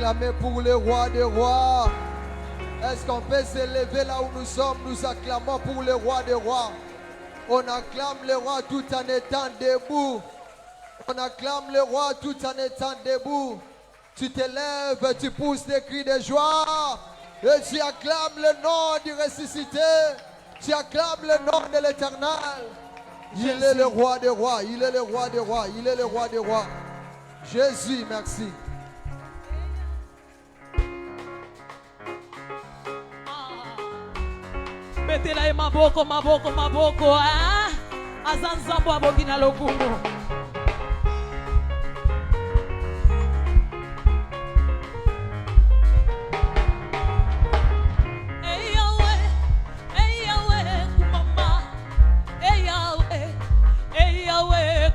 acclamer pour le roi des rois? Est-ce qu'on peut s'élever là où nous sommes? Nous acclamons pour le roi des rois. On acclame le roi tout en étant debout. On acclame le roi tout en étant debout. Tu te lèves, tu pousses des cris de joie. Et tu acclames le nom du ressuscité. Tu acclames le nom de l'Éternel. Il est le roi des rois. Il est le roi des rois. Il est le roi des rois. Jésus, merci. Betela e maboko azanzambo aboki na lokumu.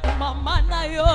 Kumama na yo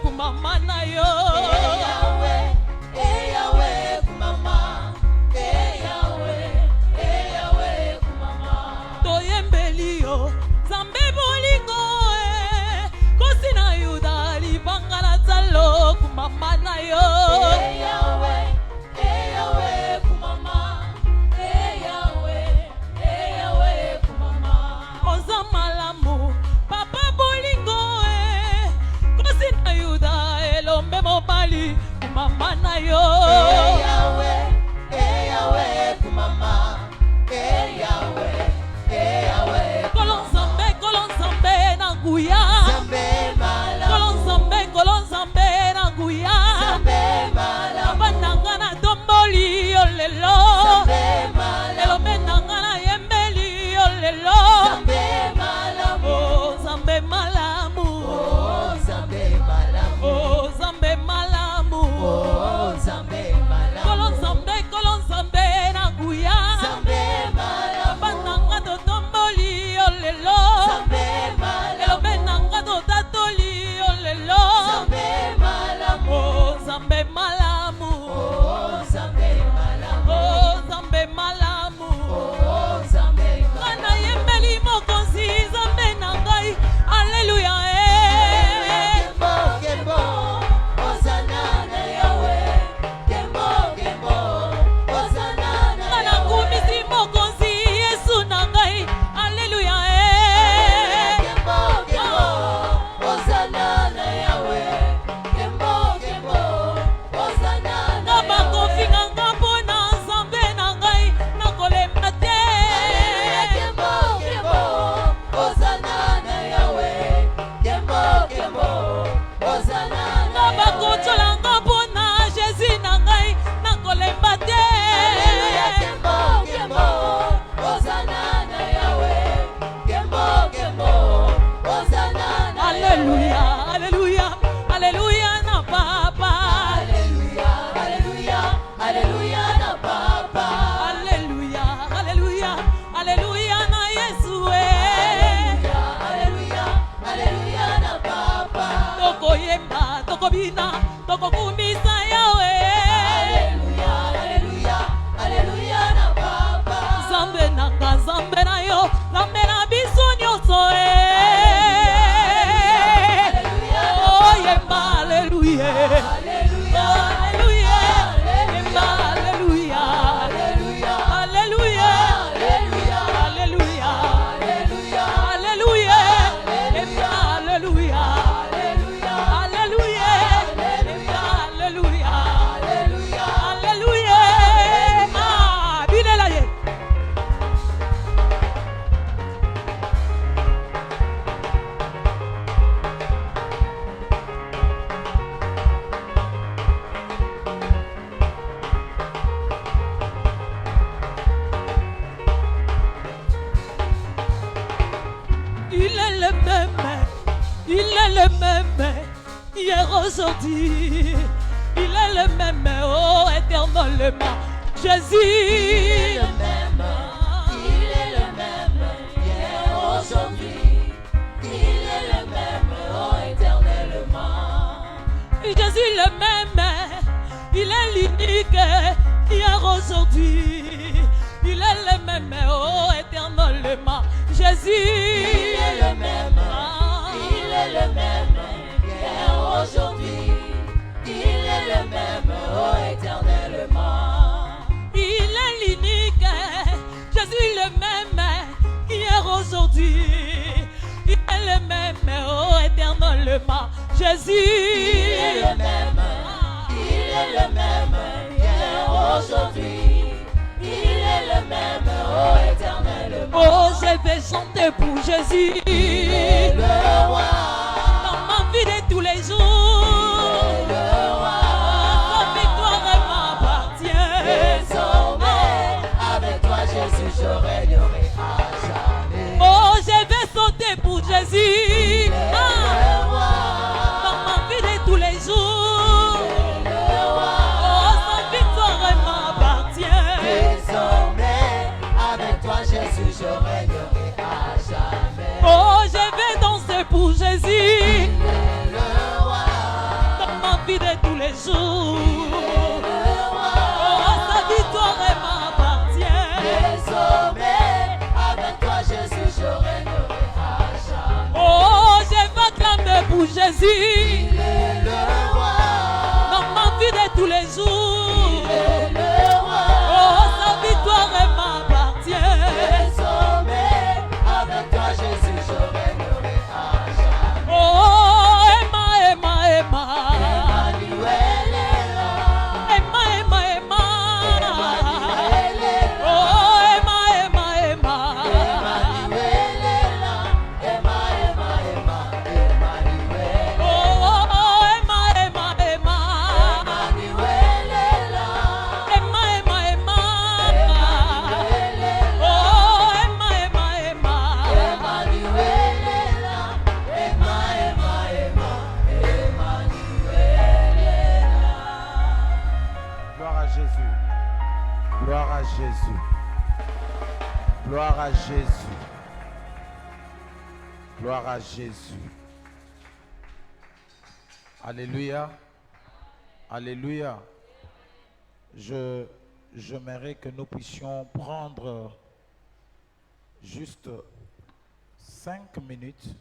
kumama na yo Yahweh kumama Yahweh kumama toyembeli yo Zambe bolingo kosi na Yuda libanga na talo kumama na yo Yahweh kumama Yahweh kumama oza malamu papa bolingo Ayuda elombe mobali kumama na yo Yahweh kumama Yahweh kolon zambe na nguya kolon zambe na nguya abananga na domboli yo lelo elombe nanga na yembeli yo lelo oh zambe malamu Oh Zambe malamu Oh Zambe malamu Kolon Zambe na guya Zambe malamu Bananga do tomboli olelo Zambe malamu Elombe même, il est le même, hier, aujourd'hui. Il est le même, oh, éternellement. Jésus, il est le même, hier, aujourd'hui. Il est le même, oh, éternellement. Jésus le même, il est l'unique, hier, aujourd'hui. Il est le même, oh, éternellement. Jésus, il est le même, hier, aujourd'hui. Il est le même, oh, éternellement. Il est l'unique, Jésus le même, hier, aujourd'hui. Il est le même, oh, éternellement. Jésus, il est le même, hier, aujourd'hui. Il est le même, oh, éternellement. Oh, je vais chanter pour Jésus, le roi, dans ma vie de tous les jours. Je régnerai à jamais. Oh, je vais sauter pour Jésus. Dans ma vie de tous les jours. Oh, sa victoire m'appartient. Désormais, avec toi, Jésus, je régnerai à jamais. Oh, je vais danser pour Jésus. Dans ma vie de tous les jours. Oh, sa victoire m'appartient. Désormais, avec toi, Jésus, je régnerai à jamais. Oh, je vais clamer pour Jésus. Il est le roi. Dans ma vie de tous les jours. Il est le roi. Oh, sa victoire m'appartient. Désormais, avec toi, Jésus, je régnerai à jamais. Oh, Emma, Emma, Emma. Emmanuel est là. Emma, Emma, Emma. Gloire à Jésus. Gloire à Jésus. Gloire à Jésus. Alléluia. Alléluia. J'aimerais que nous puissions prendre juste 5 minutes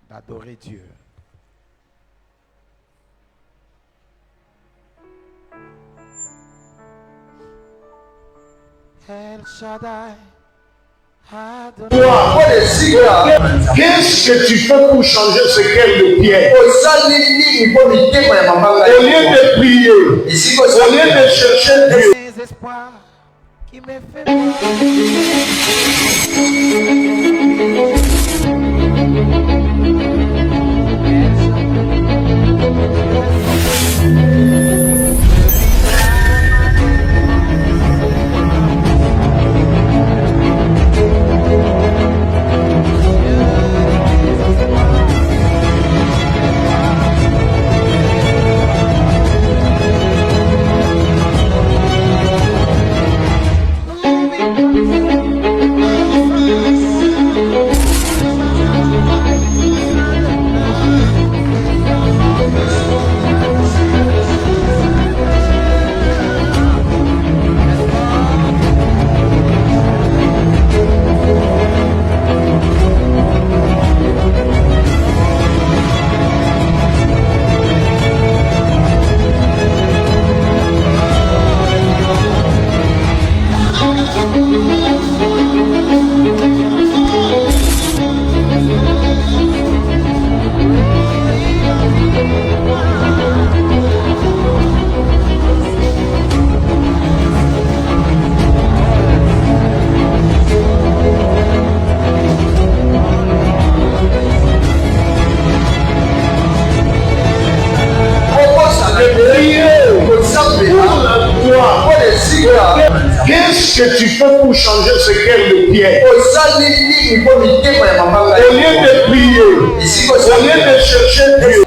d'adorer Dieu. El Shaddai, qu'est-ce que tu fais pour changer ce cœur de pierre? Au lieu de prier, au lieu de chercher Dieu. mes espoirs qui me fait Yes. Qu'est-ce que tu fais pour changer ce cœur de pierre? Au lieu de prier, au lieu de chercher Dieu.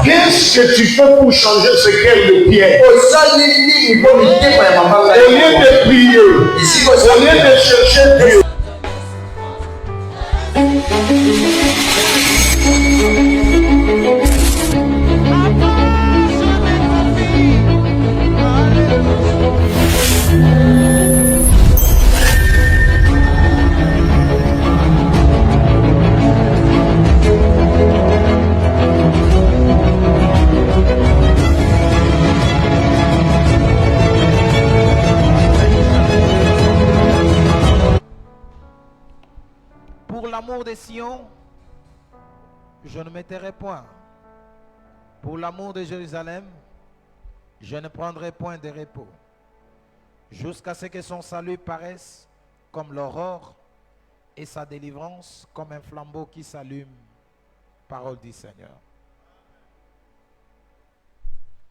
Qu'est-ce que tu fais pour changer ce cœur de pierre? Au lieu de prier, au lieu de chercher Dieu. Pour l'amour de Sion, je ne me tairai point. Pour l'amour de Jérusalem, je ne prendrai point de repos. Jusqu'à ce que son salut paraisse comme l'aurore et sa délivrance comme un flambeau qui s'allume. Parole du Seigneur.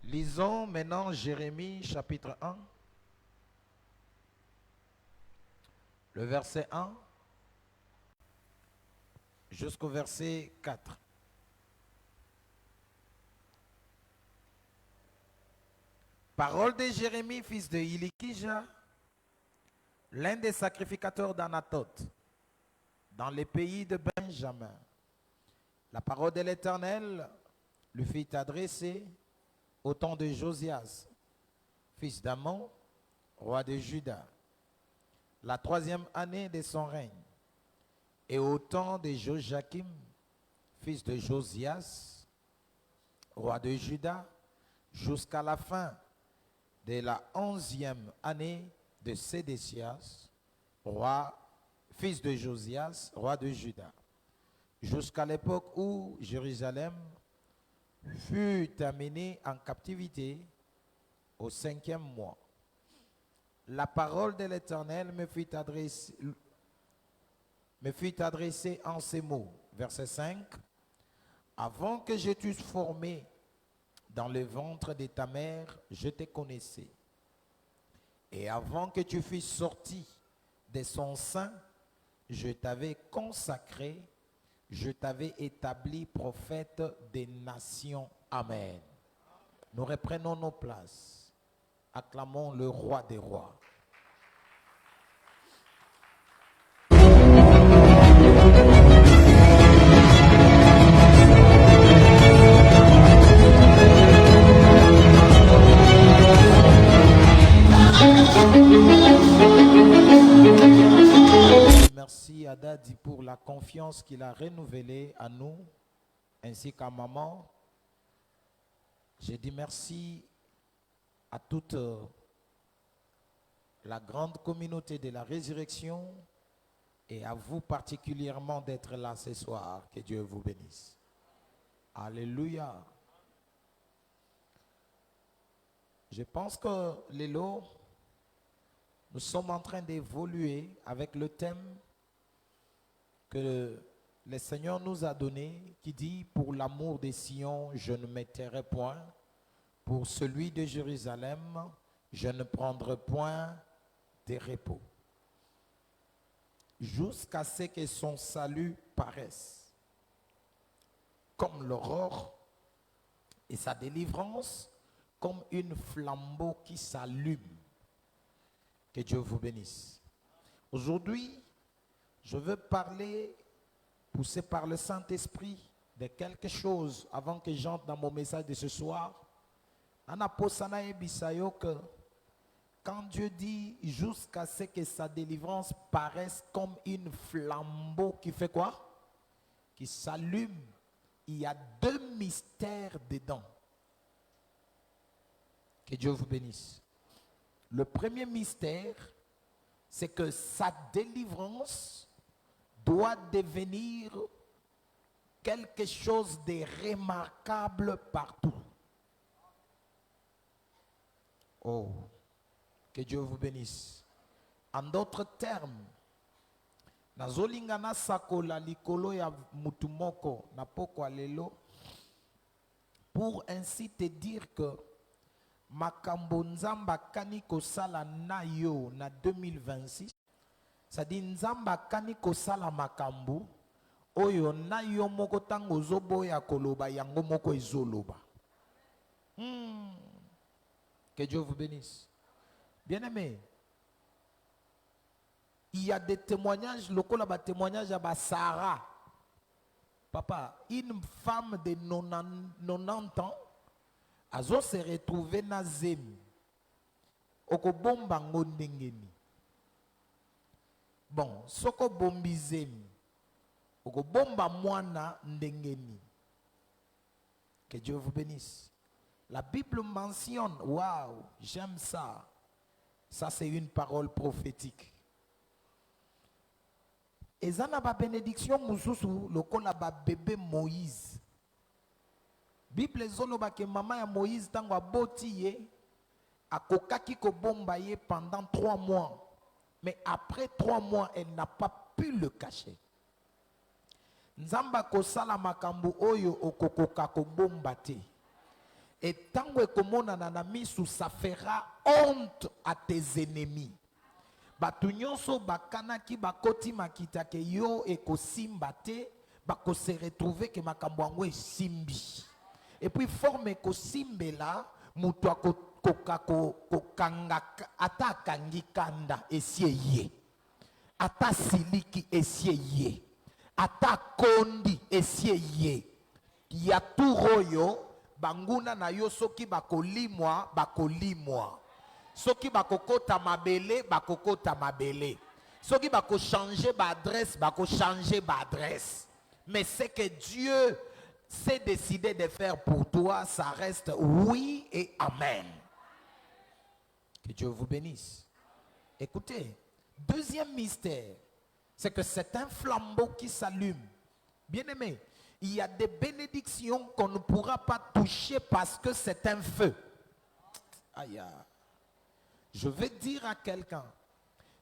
Lisons maintenant Jérémie chapitre 1, le verset 1 jusqu'au verset 4. Parole de Jérémie, fils de Hilikija, l'un des sacrificateurs d'Anatoth, dans les pays de Benjamin. La parole de l'Éternel lui fit adresser au temps de Josias, fils d'Amon, roi de Juda, la 3e année de son règne, et au temps de Joachim, fils de Josias, roi de Juda, jusqu'à la fin de la 11e année de Sédécias, fils de Josias, roi de Juda, jusqu'à l'époque où Jérusalem fut amenée en captivité au 5e mois. La parole de l'Éternel me fut adressée en ces mots. Verset 5. Avant que je t'eusse formé dans le ventre de ta mère, je te connaissais. Et avant que tu fusses sorti de son sein, je t'avais consacré, je t'avais établi prophète des nations. Amen. Nous reprenons nos places. Acclamons le roi des rois. Merci à Dadi pour la confiance qu'il a renouvelée à nous, ainsi qu'à maman. Je dis merci à toute la grande communauté de la résurrection et à vous particulièrement d'être là ce soir. Que Dieu vous bénisse. Alléluia. Je pense que Lélo, nous sommes en train d'évoluer avec le thème que le Seigneur nous a donné, qui dit: pour l'amour des Sion, je ne me tairai point. Pour celui de Jérusalem, je ne prendrai point de repos. Jusqu'à ce que son salut paraisse comme l'aurore et sa délivrance comme une flambeau qui s'allume. Que Dieu vous bénisse. Aujourd'hui, je veux parler, poussé par le Saint-Esprit, de quelque chose avant que j'entre dans mon message de ce soir. Que quand Dieu dit jusqu'à ce que sa délivrance paraisse comme une flambeau qui fait quoi? qui s'allume, il y a 2 mystères dedans. Que Dieu vous bénisse. Le premier mystère, c'est que sa délivrance doit devenir quelque chose de remarquable partout. Oh, que Dieu vous bénisse. En d'autres termes, nazolingana sakola likolo ya mutumoko na poko alelo, pour ainsi te dire que makambo nzamba kani kosala na yo na 2026, c'est-à-dire nzamba kani kosala makambo oyo na yo moko tango zoboya koloba yango moko ezoloba. Que Dieu vous bénisse. Bien-aimé, il y a des témoignages, lokola témoignage à Sarah. Papa, une femme de 90 ans, azo se retrouvé na zemi. Oko bomba ngondengeni. Bon, soko bombi zemi. Oko bomba mwana ndengeni. Que Dieu vous bénisse. La Bible mentionne, waouh, j'aime ça. Ça, c'est une parole prophétique. Et ça n'a pas bénédiction, moussousou, le kola ba bébé Moïse. Bible zoloba ke maman ya Moïse tango abotiye, akokaki ko bomba ye pendant 3 mois. Mais après 3 mois, elle n'a pas pu le cacher. Nzamba ko sala makambu oyo okokoka ko bomba te. Et tango ekomona na misu, ça fera honte à tes ennemis. Batu nyonso bakanaki bakoti makita ke yo ekosimba te, bako se retrouver ke makambo yango esimbi. Et puis forme ekosimbela, mutu akokoka kokanga ata kangi kanda esie ye. Ata siliki esie ye. Ata kondi esie ye. Ya turoyo banguna na yo soki bakolimwa bakolimwa. Soki bakokota mabele bakokota mabele. Soki bako changer ba adresse bako changer ba adresse. Mais c'est que Dieu s'est décidé de faire pour toi, ça reste oui et amen. Que Dieu vous bénisse. Écoutez, deuxième mystère, c'est que c'est un flambeau qui s'allume. Bien-aimé, il y a des bénédictions qu'on ne pourra pas toucher parce que c'est un feu. Aïe. Je veux dire à quelqu'un,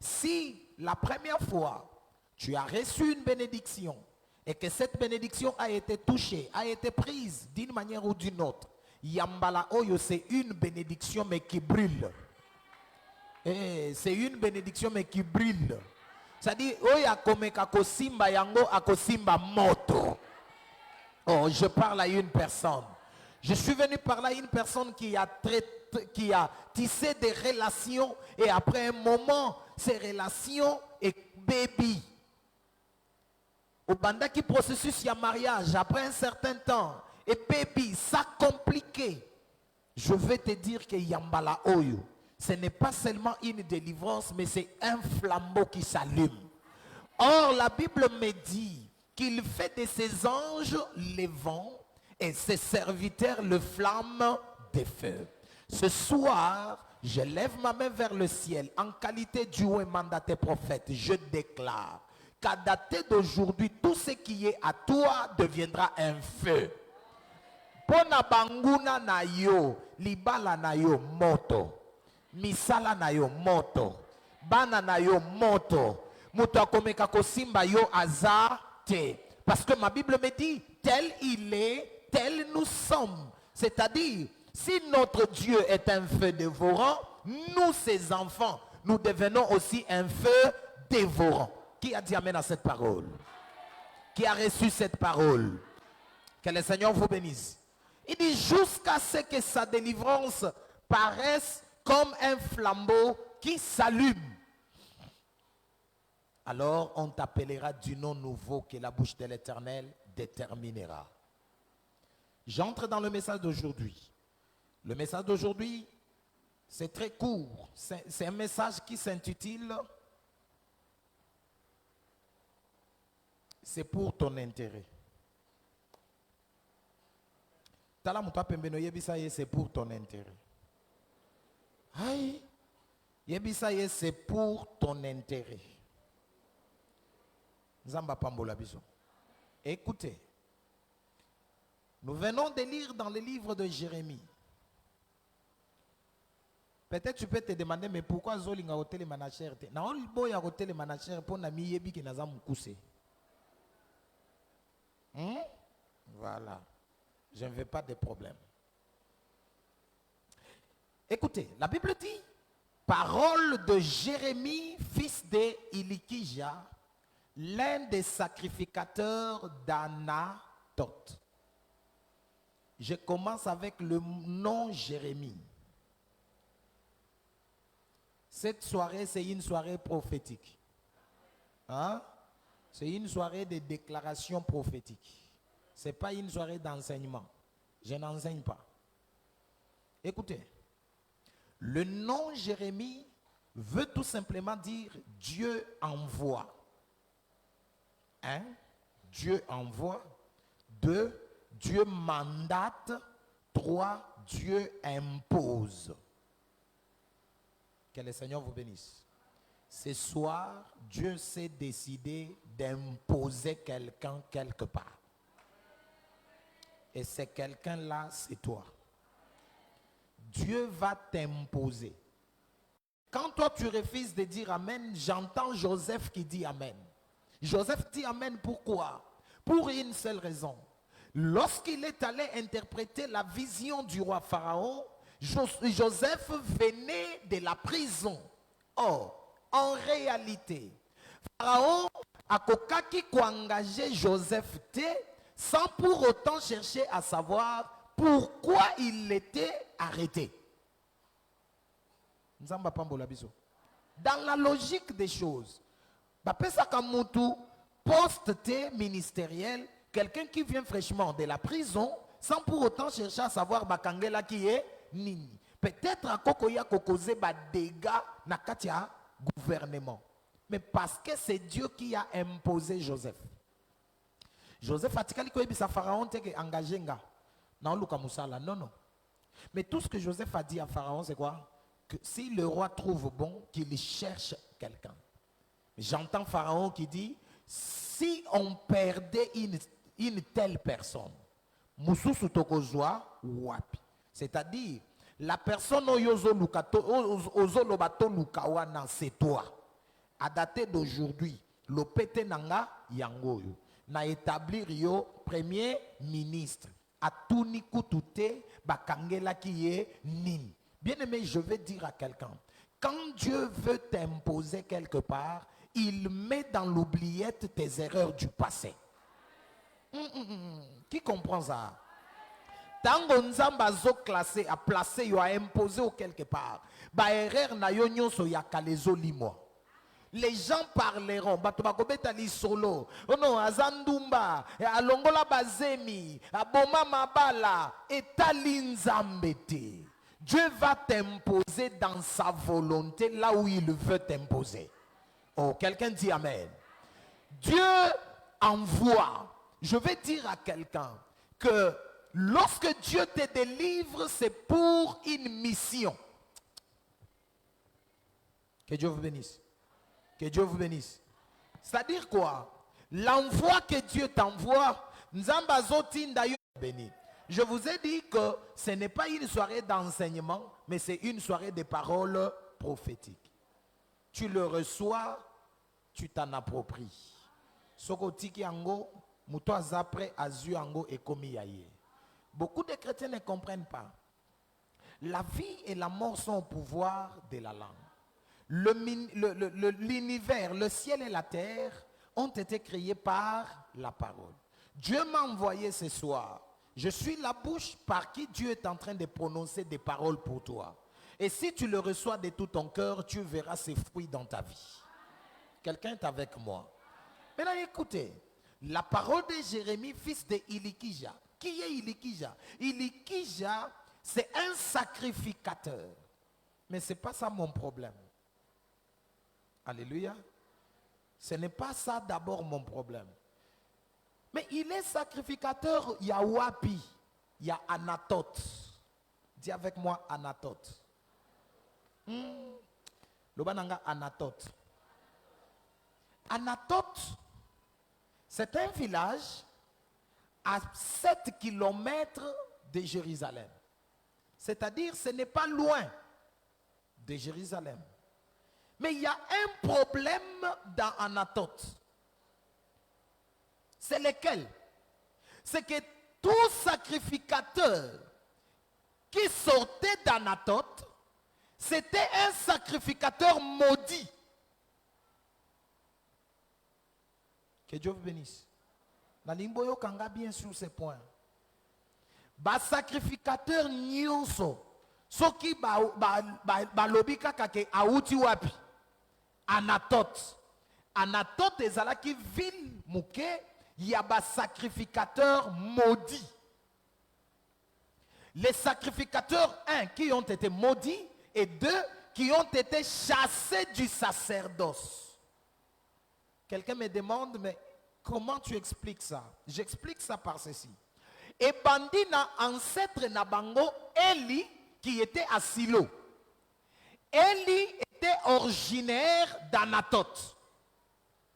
si la première fois tu as reçu une bénédiction et que cette bénédiction a été touchée, a été prise d'une manière ou d'une autre, Yambala Oyo, c'est une bénédiction mais qui brûle. C'est une bénédiction mais qui brûle. C'est-à-dire, Oya komeka kosimba yango akosimba moto. Oh, je parle à une personne. Je suis venu parler à une personne qui a tissé des relations et après un moment, ces relations et baby. Au bandaki processus, il y a mariage. Après un certain temps, et baby, ça compliqué. Je vais te dire que Yambala Oyo, ce n'est pas seulement une délivrance, mais c'est un flambeau qui s'allume. Or, la Bible me dit qu'il fait de ses anges les vents et ses serviteurs le flamme des feux. Ce soir, je lève ma main vers le ciel en qualité du haut et mandaté prophète. Je déclare qu'à dater d'aujourd'hui, tout ce qui est à toi deviendra un feu. Pona banguna na yo, libala na yo moto, misala na yo moto, bana na yo moto, muto akomeka kosimba yo azate. Parce que ma Bible me dit, tel il est, tel nous sommes. C'est-à-dire, si notre Dieu est un feu dévorant, nous, ses enfants, nous devenons aussi un feu dévorant. Qui a dit amen à cette parole? Qui a reçu cette parole? Que le Seigneur vous bénisse. Il dit jusqu'à ce que sa délivrance paraisse comme un flambeau qui s'allume. Alors on t'appellera du nom nouveau que la bouche de l'Éternel déterminera. J'entre dans le message d'aujourd'hui. Le message d'aujourd'hui, c'est très court. C'est un message qui s'intitule « C'est pour ton intérêt ». C'est pour ton intérêt. Aïe. Yebisaye, c'est pour ton intérêt. Zamba Pambola Biso. Écoutez, nous venons de lire dans le livre de Jérémie. Peut-être tu peux te demander, mais pourquoi Zolinga hotel manager? Na on boya hotel manager pour na mi yebi ki naza mukuse. Voilà. Je ne veux pas de problème. Écoutez, la Bible dit, parole de Jérémie, fils de Ilikija, l'un des sacrificateurs d'Anatoth. Je commence avec le nom Jérémie. Cette soirée, c'est une soirée prophétique. Hein? C'est une soirée de déclaration prophétique. Ce n'est pas une soirée d'enseignement. Je n'enseigne pas. Écoutez, le nom Jérémie veut tout simplement dire Dieu envoie. 1. Dieu envoie. 2. Dieu mandate. 3. Dieu impose. Que le Seigneur vous bénisse. Ce soir, Dieu s'est décidé d'imposer quelqu'un quelque part. Et c'est quelqu'un-là, c'est toi. Dieu va t'imposer. Quand toi tu refuses de dire Amen, j'entends Joseph qui dit Amen. Joseph dit Amen pourquoi? Pour une seule raison. Lorsqu'il est allé interpréter la vision du roi Pharaon, Joseph venait de la prison. Or, en réalité, Pharaon a kokaki ko engager Joseph sans pour autant chercher à savoir pourquoi il était arrêté. Dans la logique des choses, poste ministériel, quelqu'un qui vient fraîchement de la prison, sans pour autant chercher à savoir bakangela qui est nini. Peut-être à kokoya kokoze ba dégâts na katia gouvernement. Mais parce que c'est Dieu qui a imposé Joseph. Joseph a dit que Pharaon t'a engagé nga. Non, non. Mais tout ce que Joseph a dit à Pharaon, c'est quoi? Que si le roi trouve bon, qu'il cherche quelqu'un. J'entends Pharaon qui dit, si on perdait une telle personne, c'est-à-dire, la personne c'est toi. À dater d'aujourd'hui, le pété nanga yangoyo. Na établir yo premier ministre. A tout kutute bakangela qui est nin. Bien aimé, je vais dire à quelqu'un, quand Dieu veut t'imposer quelque part, il met dans l'oubliette tes erreurs du passé. Qui comprend ça? Tango nzamba zo classé, a placé, yo a imposé au quelque part. Ba erreur na yo nyonso ya kalezo limo. Les gens parleront. Batobakobeta li solo. Oh non, azandumba, alongola bazemi, aboma mabala, etalinzambete. Dieu va t'imposer dans sa volonté là où il veut t'imposer. Oh, quelqu'un dit Amen. Dieu envoie. Je vais dire à quelqu'un que lorsque Dieu te délivre, c'est pour une mission. Que Dieu vous bénisse. Que Dieu vous bénisse. C'est-à-dire quoi? L'envoi que Dieu t'envoie, je vous ai dit que ce n'est pas une soirée d'enseignement, mais c'est une soirée de paroles prophétiques. Tu le reçois, tu t'en appropries. Beaucoup de chrétiens ne comprennent pas. La vie et la mort sont au pouvoir de la langue. L'univers, le ciel et la terre ont été créés par la parole. Dieu m'a envoyé ce soir. Je suis la bouche par qui Dieu est en train de prononcer des paroles pour toi. Et si tu le reçois de tout ton cœur, tu verras ses fruits dans ta vie. Quelqu'un est avec moi. Maintenant écoutez, la parole de Jérémie, fils de Ilikija. Qui est Ilikija? Ilikija, c'est un sacrificateur. Mais ce n'est pas ça mon problème. Alléluia. Ce n'est pas ça d'abord mon problème. Mais il est sacrificateur Yawapi. il y a Anatote. Dis avec moi Anatote. Lobananga Anatote. Anatote, c'est un village à 7 kilomètres de Jérusalem. C'est-à-dire, ce n'est pas loin de Jérusalem. Mais il y a un problème dans Anatote. C'est lequel? C'est que tout sacrificateur qui sortait d'Anatote, c'était un sacrificateur maudit. Que Dieu vous bénisse. Nalimboyo kanga bien sur ce point. Ba sacrificateur nyonso soki ba lobika kake auti wapi Anatote. Anatote ezalaki ville muke ya ba sacrificateur maudit. Les sacrificateurs, un, qui ont été maudits, et deux, qui ont été chassés du sacerdoce. Quelqu'un me demande, mais comment tu expliques ça? J'explique ça par ceci. Et bandit na ancêtre Nabango, Eli, qui était à Silo. Eli était originaire d'Anatote.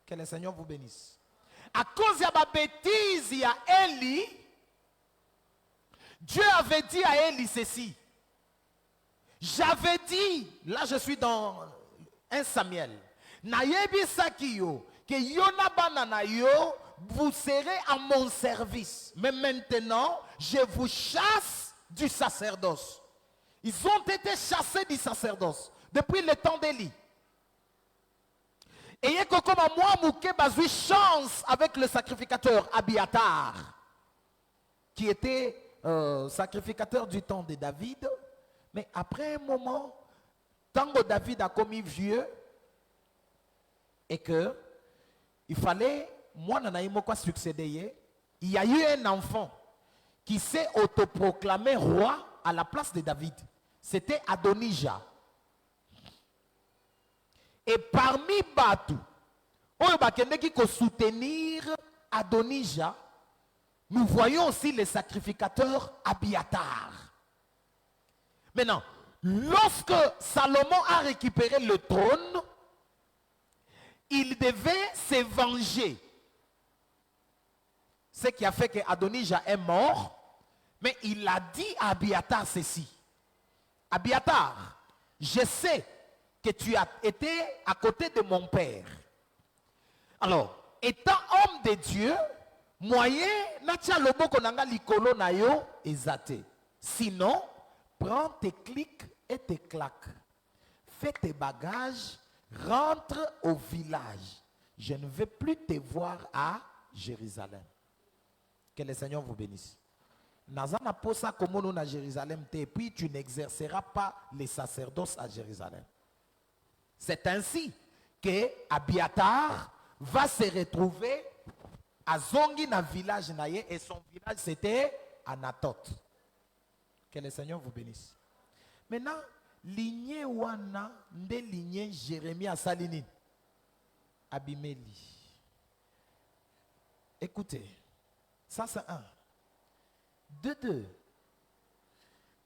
Que le Seigneur vous bénisse. À cause de la bêtise, il y a Eli. Dieu avait dit à Eli ceci. J'avais dit, là je suis dans 1 Samuel. Nayebi sakiyo, que yona banana yo, vous serez à mon service. Mais maintenant, je vous chasse du sacerdoce. Ils ont été chassés du sacerdoce depuis le temps d'Élie. Et comme moi, Mouké Bazoui chance avec le sacrificateur Abiatar, qui était sacrificateur du temps de David. Mais après un moment, tant que David a commis vieux, et que il fallait, moi, Nanaïmokwa succéder, il y a eu un enfant qui s'est autoproclamé roi à la place de David. C'était Adonija. Et parmi Batou, qui peut soutenir Adonija, nous voyons aussi les sacrificateurs Abiatar. Maintenant, lorsque Salomon a récupéré le trône, il devait se venger. Ce qui a fait que Adonija est mort, mais il a dit à Abiatar ceci. Abiatar, je sais que tu as été à côté de mon père. Alors, étant homme de Dieu, moyen natia lobo konanga likolo na yo ezate. Sinon, prends tes clics et tes claques. Fais tes bagages, rentre au village. Je ne veux plus te voir à Jérusalem. Que le Seigneur vous bénisse. Nazana posa komono na Jérusalem te, et puis tu n'exerceras pas les sacerdoces à Jérusalem. C'est ainsi que Abiatar va se retrouver à Zongi na village naye, et son village c'était Anatote. Que le Seigneur vous bénisse. Maintenant, lignée wana nde lignée Jérémie à Salini. Abimeli. Écoutez, ça c'est un. De deux.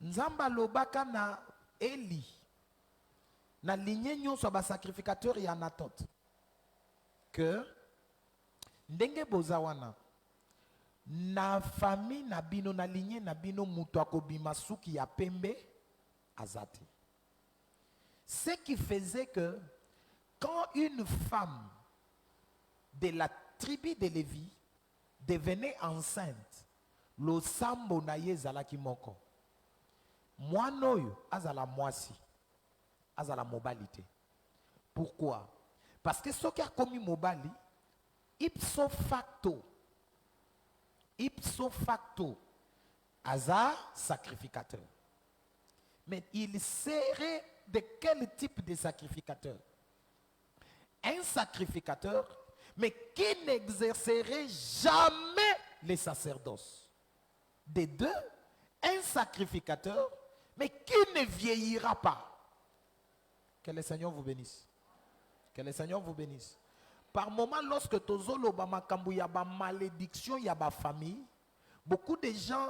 Nzamba lobaka na Eli. Na lignée nyon so ba sacrificateur ya Anatote. Que ndenge bozawana na famille na bino na lignée na bino mutu akobima suki ya pembe azati. Ce qui faisait que quand une femme de la tribu de Lévi devenait enceinte, le sambo na ye zalaki moko. Moanoyo azala mwasi, azala mobilité. Pourquoi? Parce que ce qui a commis mobali, ipso facto, aza sacrificateur. Mais il serait de quel type de sacrificateur? Un sacrificateur, mais qui n'exercerait jamais les sacerdoces. De deux, un sacrificateur, mais qui ne vieillira pas. Que le Seigneur vous bénisse. Que le Seigneur vous bénisse. Par moment, lorsque tozolo ba makambu ya ba malédiction ya ba famille, beaucoup de gens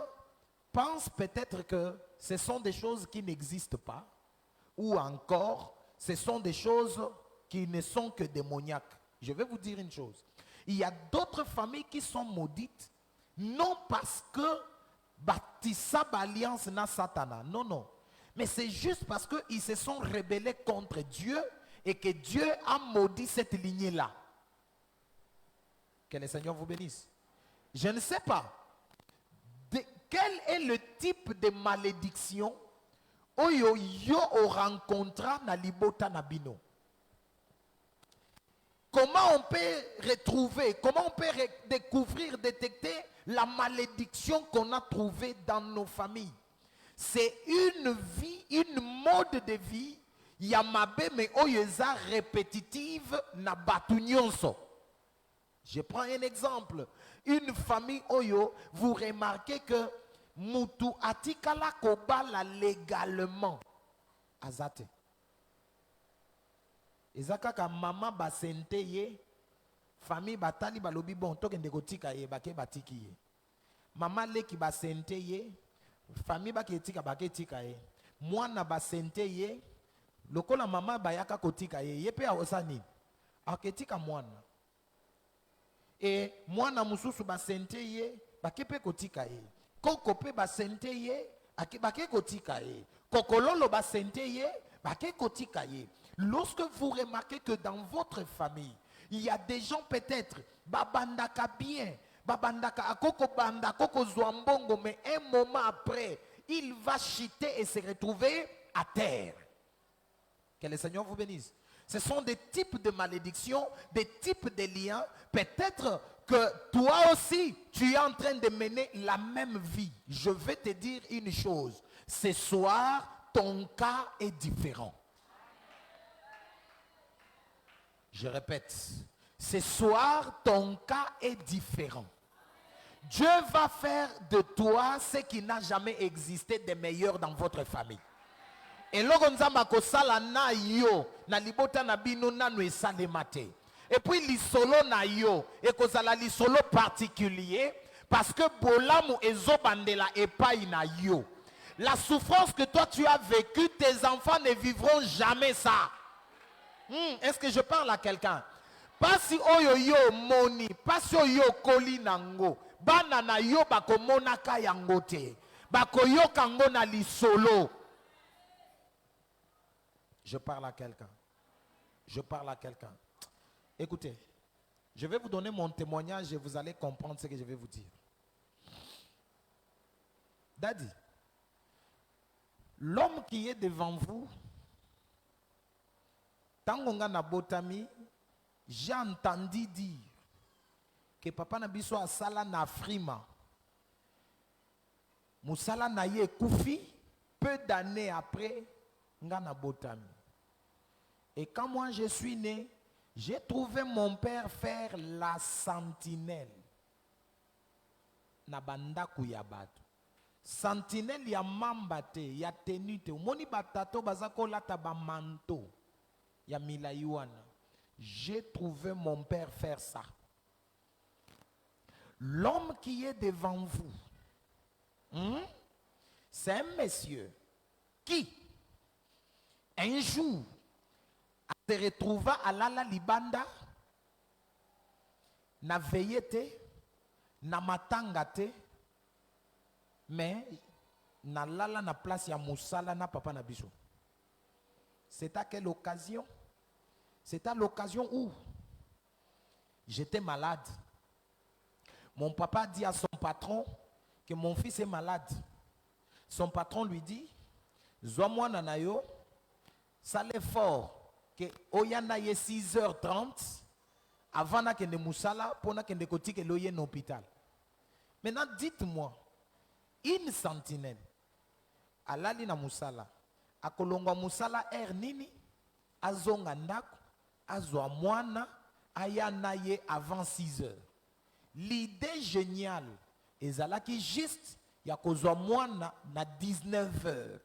pensent peut-être que ce sont des choses qui n'existent pas, ou encore ce sont des choses qui ne sont que démoniaques. Je vais vous dire une chose. Il y a d'autres familles qui sont maudites, non parce que bâtissa alliance na Satana, non, non. Mais c'est juste parce qu'ils se sont rebellés contre Dieu et que Dieu a maudit cette lignée-là. Que le Seigneur vous bénisse. Je ne sais pas. Quel est le type de malédiction oyo yo o rencontra na libota na bino? Comment on peut retrouver, comment on peut découvrir, détecter la malédiction qu'on a trouvée dans nos familles? C'est une vie, une mode de vie, yamabe mais oyeza répétitive na batu nyonso. Je prends un exemple. Une famille oyo, vous remarquez que mutu atikala kobala légalement. Azate. Ezaka ka mama basente ye, famille batali balobi bon toke ndeko tika ye, bake batiki ye. Mama leki basente ye, famille bake tika bake tika ye. Mwana basente ye, lokola mama bayaka kotika ye, ye pe aosani. Aketika mwana. Et mwana mususu basente ye, bake pe kotika ye. Koko pe basente ye, bake kotika ye. Kokololo basente ye, bake kotika ye. Lorsque vous remarquez que dans votre famille, il y a des gens peut-être, babandaka bien, babandaka akoko banda, koko zwambongo, mais un moment après, il va chuter et se retrouver à terre. Que le Seigneur vous bénisse. Ce sont des types de malédictions, des types de liens. Peut-être que toi aussi, tu es en train de mener la même vie. Je vais te dire une chose. Ce soir, ton cas est différent. Je répète, ce soir, ton cas est différent. Dieu va faire de toi ce qui n'a jamais existé de meilleur dans votre famille. Et lorsque nous avons sala na yo, na libota na bino na no esalemate. Et puis l'isolo na yo, et kozala l'isolo particulier, parce que bolamu ezobandela epai na yo. La souffrance que toi tu as vécue, tes enfants ne vivront jamais ça. Est-ce que je parle à quelqu'un? Pas si oyo yo moni, pas si oyo koli nango, bana na yo bako monaka yango te, bako yo kango na lisolo. Je parle à quelqu'un. Je parle à quelqu'un. Écoutez, je vais vous donner mon témoignage et vous allez comprendre ce que je vais vous dire. Daddy, l'homme qui est devant vous, Tangonga na botami, j'ai entendu dire que papa Nabiso a sala na frima. Moussala na ye koufi, peu d'années après, nga na botami. Et quand moi je suis né, j'ai trouvé mon père faire la sentinelle. Na banda kuyabatu. Sentinelle ya mambate, ya tenute. Moni batato bazako lata ba manto. Ya milayuana. J'ai trouvé mon père faire ça. L'homme qui est devant vous, c'est un monsieur qui, un jour, se retrouva à Lala Libanda, na veillete, na matangate, mais na Lala na place ya Moussala na papa na biso. C'est à quelle occasion? C'est à l'occasion où j'étais malade. Mon papa dit à son patron que mon fils est malade. Son patron lui dit, Zoa-moi nanayo, ça l'effort que oyana ye 6h30 avant na kende Moussala pour na kende koti ke loye l'hôpital. Maintenant dites-moi, une sentinelle alali na Moussala akolongwa Moussala nini azonga ndako azwa mwana ayana ye avant 6h. L'idée géniale ezalaki juste ya kozwa mwana na 19h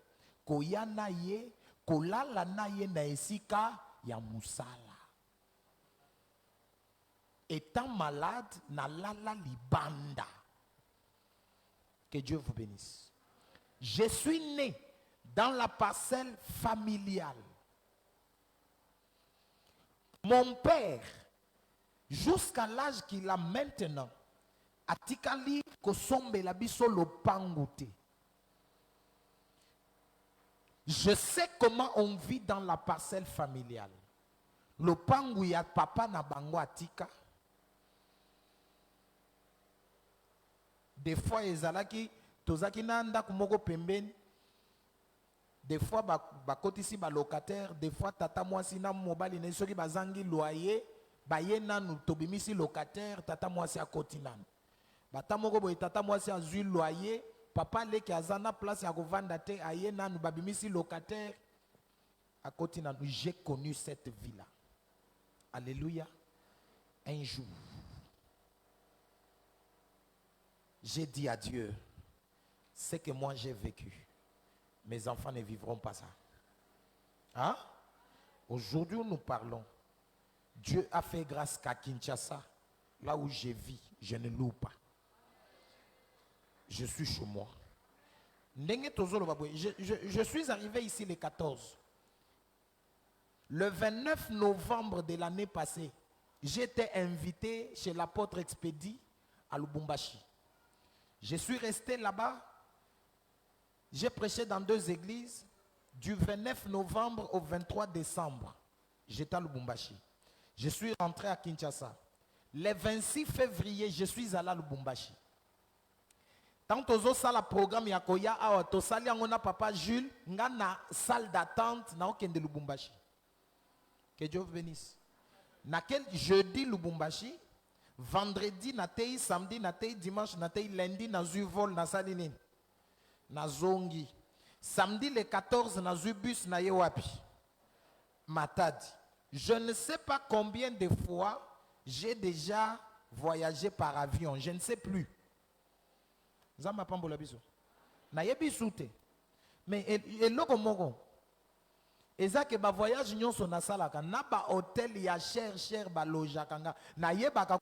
koyana ye kolala na ye na esika ya Moussala. Étant malade na lala libanda. Que Dieu vous bénisse. Je suis né dans la parcelle familiale. Mon père, jusqu'à l'âge qu'il a maintenant, atikali kosombela biso lopangu te. Je sais comment on vit dans la parcelle familiale. Lopangu ya papa na bango atika. Des fois ezalaki tozaki na ndako moko pembeni. Des fois bakotisi ba locataire, des fois tata mwasi na mobali na soki bazangi loyer, baye nanu tobimisi locataire, tata mwasi akoti nanu. Bata moko boye tata mwasi azui loyer, papa leki azana place ya kovanda te aye nanu babimisi locataire akoti nanu. J'ai connu cette vie-là. Alléluia. Un jour, j'ai dit à Dieu, ce que moi j'ai vécu, mes enfants ne vivront pas ça. Hein? Aujourd'hui, nous parlons. Dieu a fait grâce qu'à Kinshasa, là où je vis, je ne loue pas. Je suis chez moi. Je suis arrivé ici le 14. Le 29 novembre de l'année passée, j'étais invité chez l'apôtre Expédie à Lubumbashi. Je suis resté là-bas. J'ai prêché dans 2 églises. Du 29 novembre au 23 décembre, j'étais à Lubumbashi. Je suis rentré à Kinshasa. Le 26 février, je suis allé à Lubumbashi. Tant que ça le programme yakoya awa to sali ngona papa Jules ngana salle d'attente na okende Lubumbashi. Que Dieu vous bénisse. Naquel jeudi Lubumbashi, vendredi natei, samedi natei, dimanche natei, lundi nazu vol na saline. Na zongi. Samedi le 14 nazu bus na yewapi. Matadi. Je ne sais pas combien de fois j'ai déjà voyagé par avion, je ne sais plus. Zama pambola biso. Na yebi soute. Mais eloko moko. Eza ke ba voyage nyonso na salaka na ba hôtel ya cher ba loja kanga na yeba ka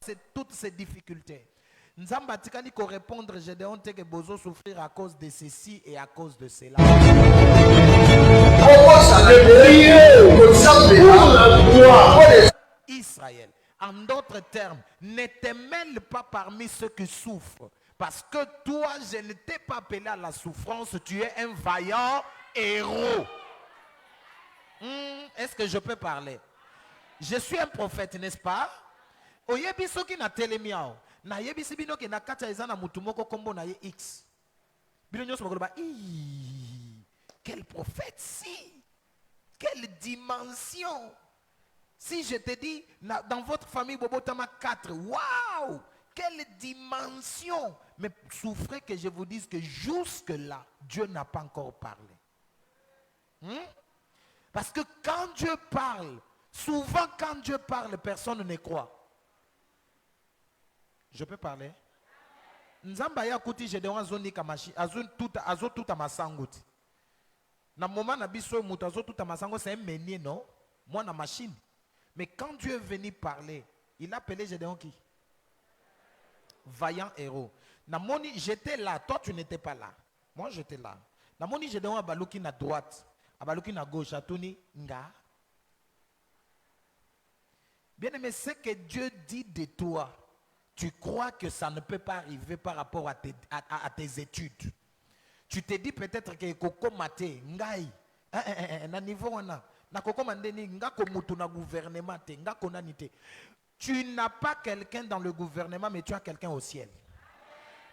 C'est toutes ces difficultés. Nzamba tikali ko répondre Gédéon te que bozo souffrir à cause de ceci et à cause de cela. Israël, en d'autres termes, ne te mêle pas parmi ceux qui souffrent. Parce que toi, je ne t'ai pas appelé à la souffrance, tu es un vaillant héros. Est-ce que je peux parler? Je suis un prophète, n'est-ce pas? Oyebi soki na telemiao. Na yebi sibino ke na kacha ezana mutumoko kombo na ye X. Bino nyonso makoloba, quel prophète si! Quelle dimension! Si je te dis, dans votre famille, Bobotama 4, waouh! Quelle dimension! Mais souffrez que je vous dise que jusque-là, Dieu n'a pas encore parlé. Parce que quand Dieu parle, souvent quand Dieu parle, personne ne croit. Je peux parler? Nzamba ya kuti Gédéon azoni kamashi, azo tout amasanguti. Na moment na biso muto azo tout amasango, c'est un meunier, non? Moi na machine. Mais quand Dieu est venu parler, il a appelé Gédéon qui? Vaillant héros. Namoni, j'étais là, toi tu n'étais pas là. Moi j'étais là. Namoni Gédéon abaluki na droite, abaluki na gauche, atuni nga. Bien aimé, ce que Dieu dit de toi, tu crois que ça ne peut pas arriver par rapport à tes études. Tu te dis peut-être que koko mate ngai na niveau wana na koko mandeni nga ko mutu na gouvernement te nga konani te. Tu n'as pas quelqu'un dans le gouvernement, mais tu as quelqu'un au ciel.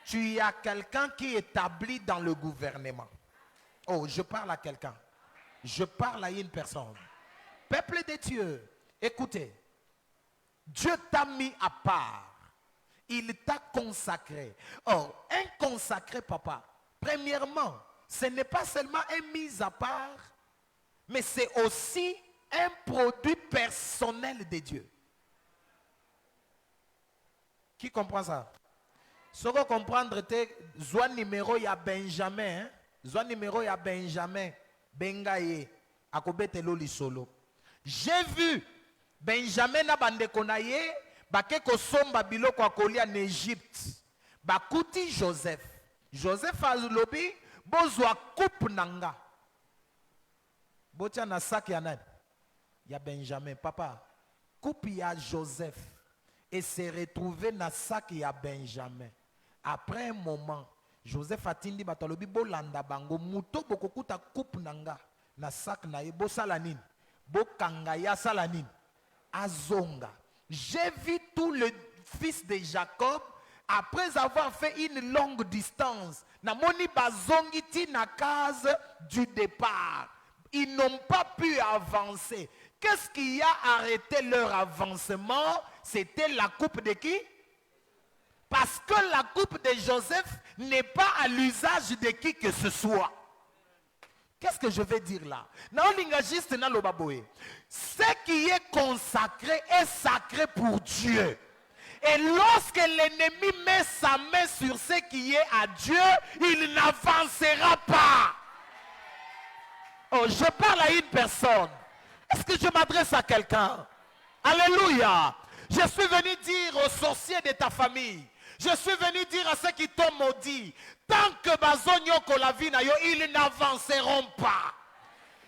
Tu as quelqu'un qui est établi dans le gouvernement. Oh, je parle à quelqu'un. Je parle à une personne. Peuple de Dieu, écoutez. Dieu t'a mis à part. Il t'a consacré. Or, un consacré, papa, premièrement, ce n'est pas seulement un mis à part, mais c'est aussi un produit personnel de Dieu. Qui comprend ça? Ce qu'on comprendre, c'est Zoan numéro ya Benjamin. Zoan numéro ya Benjamin. Bengaye. Akobete loli solo. J'ai vu Benjamin na bande konaye. Bake kosomba biloko akolia en Égypte. Bakuti Joseph. Joseph a lobi bozwa coupe nanga. Botia na sac ya nani? Ya Benjamin. Papa, coupe ya Joseph. Et s'est retrouvé na sac ya Benjamin. Après un moment, Joseph atindi batalobi bolanda bango muto bokokuta coupe nanga na sac na ye bo salanine. Bo kanga ya salanine. Azonga. J'ai vu tous les fils de Jacob, après avoir fait une longue distance, namoni bazongi ti na case du départ. Ils n'ont pas pu avancer. Qu'est-ce qui a arrêté leur avancement? C'était la coupe de qui? Parce que la coupe de Joseph n'est pas à l'usage de qui que ce soit. Qu'est-ce que je vais dire là? Ce qui est consacré est sacré pour Dieu. Et lorsque l'ennemi met sa main sur ce qui est à Dieu, il n'avancera pas. Oh, je parle à une personne. Est-ce que je m'adresse à quelqu'un? Alléluia. Je suis venu dire aux sorciers de ta famille. Je suis venu dire à ceux qui t'ont maudit. Tant que bazonyo kolavina yo, ils n'avanceront pas.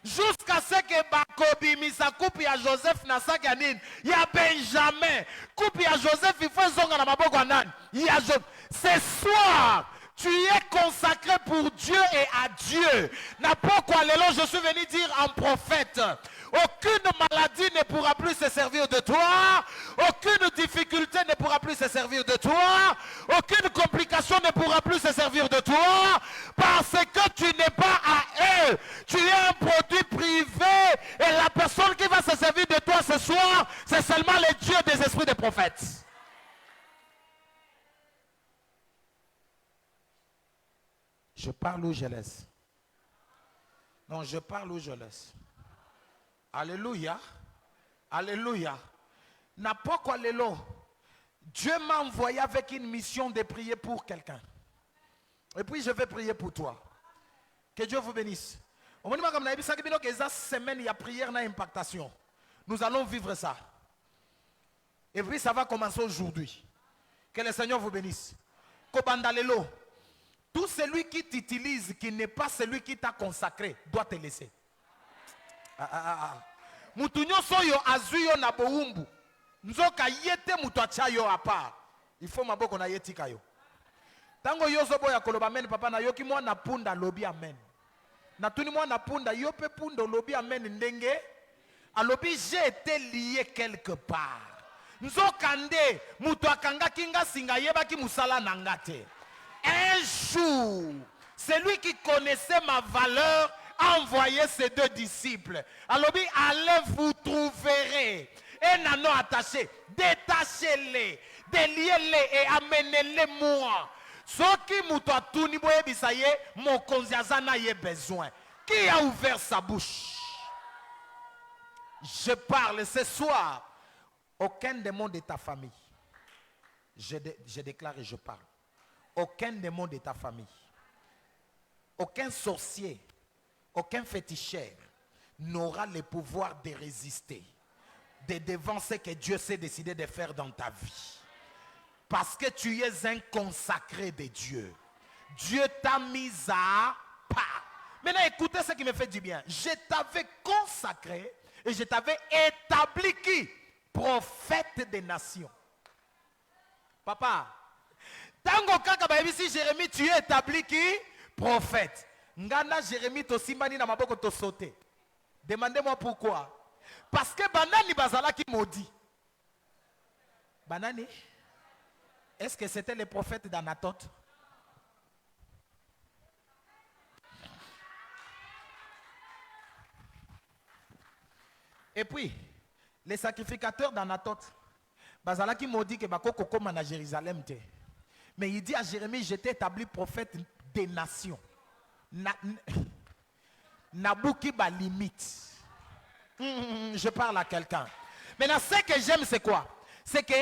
Jusqu'à ce que Bakobi misa coupe ya Joseph na saganin, ya Benjamin, coupe ya Joseph, il faut zonga na maboko anan. Ya ce soir, tu es consacré pour Dieu et à Dieu. Na pourquoi je suis venu dire en prophète. Aucune maladie ne pourra plus se servir de toi. Aucune difficulté ne pourra plus se servir de toi. Aucune complication ne pourra plus se servir de toi. Parce que tu n'es pas à eux. Tu es un produit privé. Et la personne qui va se servir de toi ce soir, c'est seulement le Dieu des esprits des prophètes. Je parle où je laisse. Non, je parle où je laisse. Alléluia. Alléluia. N'a pas quoi l'élo. Dieu m'a envoyé avec une mission de prier pour quelqu'un. Et puis je vais prier pour toi. Que Dieu vous bénisse. Semaine, il y a prière et impactation. Nous allons vivre ça. Et puis ça va commencer aujourd'hui. Que le Seigneur vous bénisse. Kobandalelo. Tout celui qui t'utilise, qui n'est pas celui qui t'a consacré, doit te laisser. Mutunyo soyo azuyo na boumbu. Nzoka yete mutwacha yo apa. Il faut maboko na yetika yo. Tango yozo boya koloba amen papa na yoki mwa na punda lobi amen. Na tuni mwa na punda yope punda lobi amen ndenge. Alobi j'ai été lié quelque part. Nzoka nde mutwakanga kinga singa yeba ki musala nangate. Un jour, celui qui connaissait ma valeur a envoyé ses 2 disciples. Alors, allez, vous trouverez un anneau attaché. Détachez-les, déliez-les et amenez-les moi. Ce qui m'a tout ni boye bisaye, mon konziazana y besoin. Qui a ouvert sa bouche? Je parle ce soir. Aucun démon de ta famille. Je déclare et je parle. Aucun démon de ta famille, aucun sorcier, aucun féticheur n'aura le pouvoir de résister, de devant ce que Dieu s'est décidé de faire dans ta vie. Parce que tu es un consacré de Dieu. Dieu t'a mis à part. Maintenant, écoutez ce qui me fait du bien. Je t'avais consacré et je t'avais établi qui? Prophète des nations. Papa, tango kaka ba ebisi Jérémie, tu es établi qui? Prophète. Ngana Jérémie to simbani na maboko to sauter. Demandez-moi pourquoi. Parce que banani bazala qui maudit. Banani? Est-ce que c'était le prophète d'Anatote? Et puis, les sacrificateurs d'Anatote, bazala qui maudit que bako koma na Jérusalem te. Mais il dit à Jérémie, je t'ai établi prophète des nations. Nabouki ba limite. Je parle à quelqu'un. Maintenant, ce que j'aime, c'est quoi? C'est que,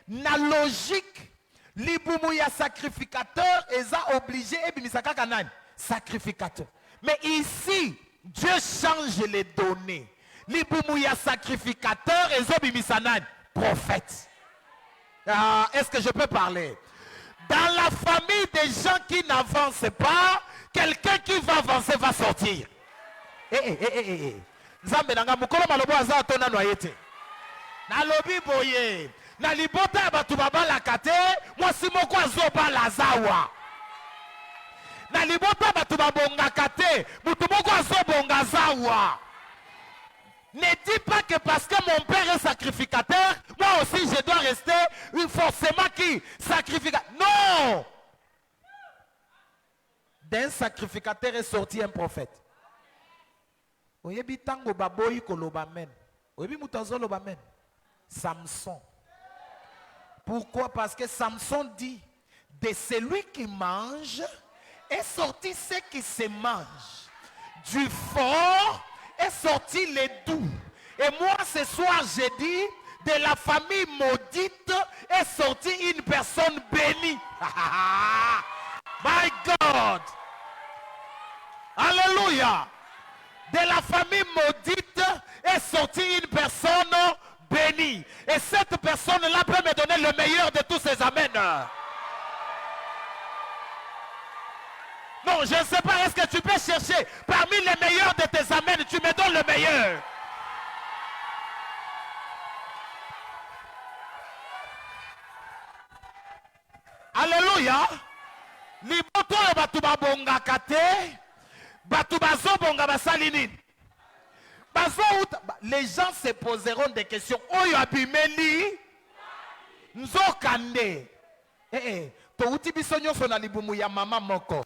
na logique, l'ibumouya sacrificateur, ils ont obligé, et bimisaka kanan, sacrificateur. Mais ici, Dieu change les données. L'ibumouya sacrificateur, ils ont bimisanan, prophète. Est-ce que je peux parler? Dans la famille des gens qui n'avancent pas, quelqu'un qui va avancer va sortir. Nzambe nanga mukolo malobo aza atona noyete. Na lobi boye. Na libota batu babala kate, mwasi moko azobala zawa. Na libota batu babonga kate, mutu moko azobonga zawa. Ne dis pas que parce que mon père est sacrificateur, moi aussi je dois rester forcément qui? Sacrificateur. Non! D'un sacrificateur est sorti un prophète. Oyebi tango baboyi koloba men. Oyebi mutazo loba men. Samson. Pourquoi? Parce que Samson dit, de celui qui mange est sorti ce qui se mange. Du fort est sorti les doux. Et moi ce soir j'ai dit, de la famille maudite est sortie une personne bénie. My God. Alléluia. De la famille maudite est sortie une personne bénie. Et cette personne-là peut me donner le meilleur de tous ces amens. Non, je ne sais pas, est-ce que tu peux chercher parmi les meilleurs de tes amens, tu me donnes le meilleur. Alléluia. Liboto batu babonga kate, batu bazobonga basalini. Les gens se poseront des questions. Oyo abimeli nzokande. To uti bisonyo sona libumu ya mama moko.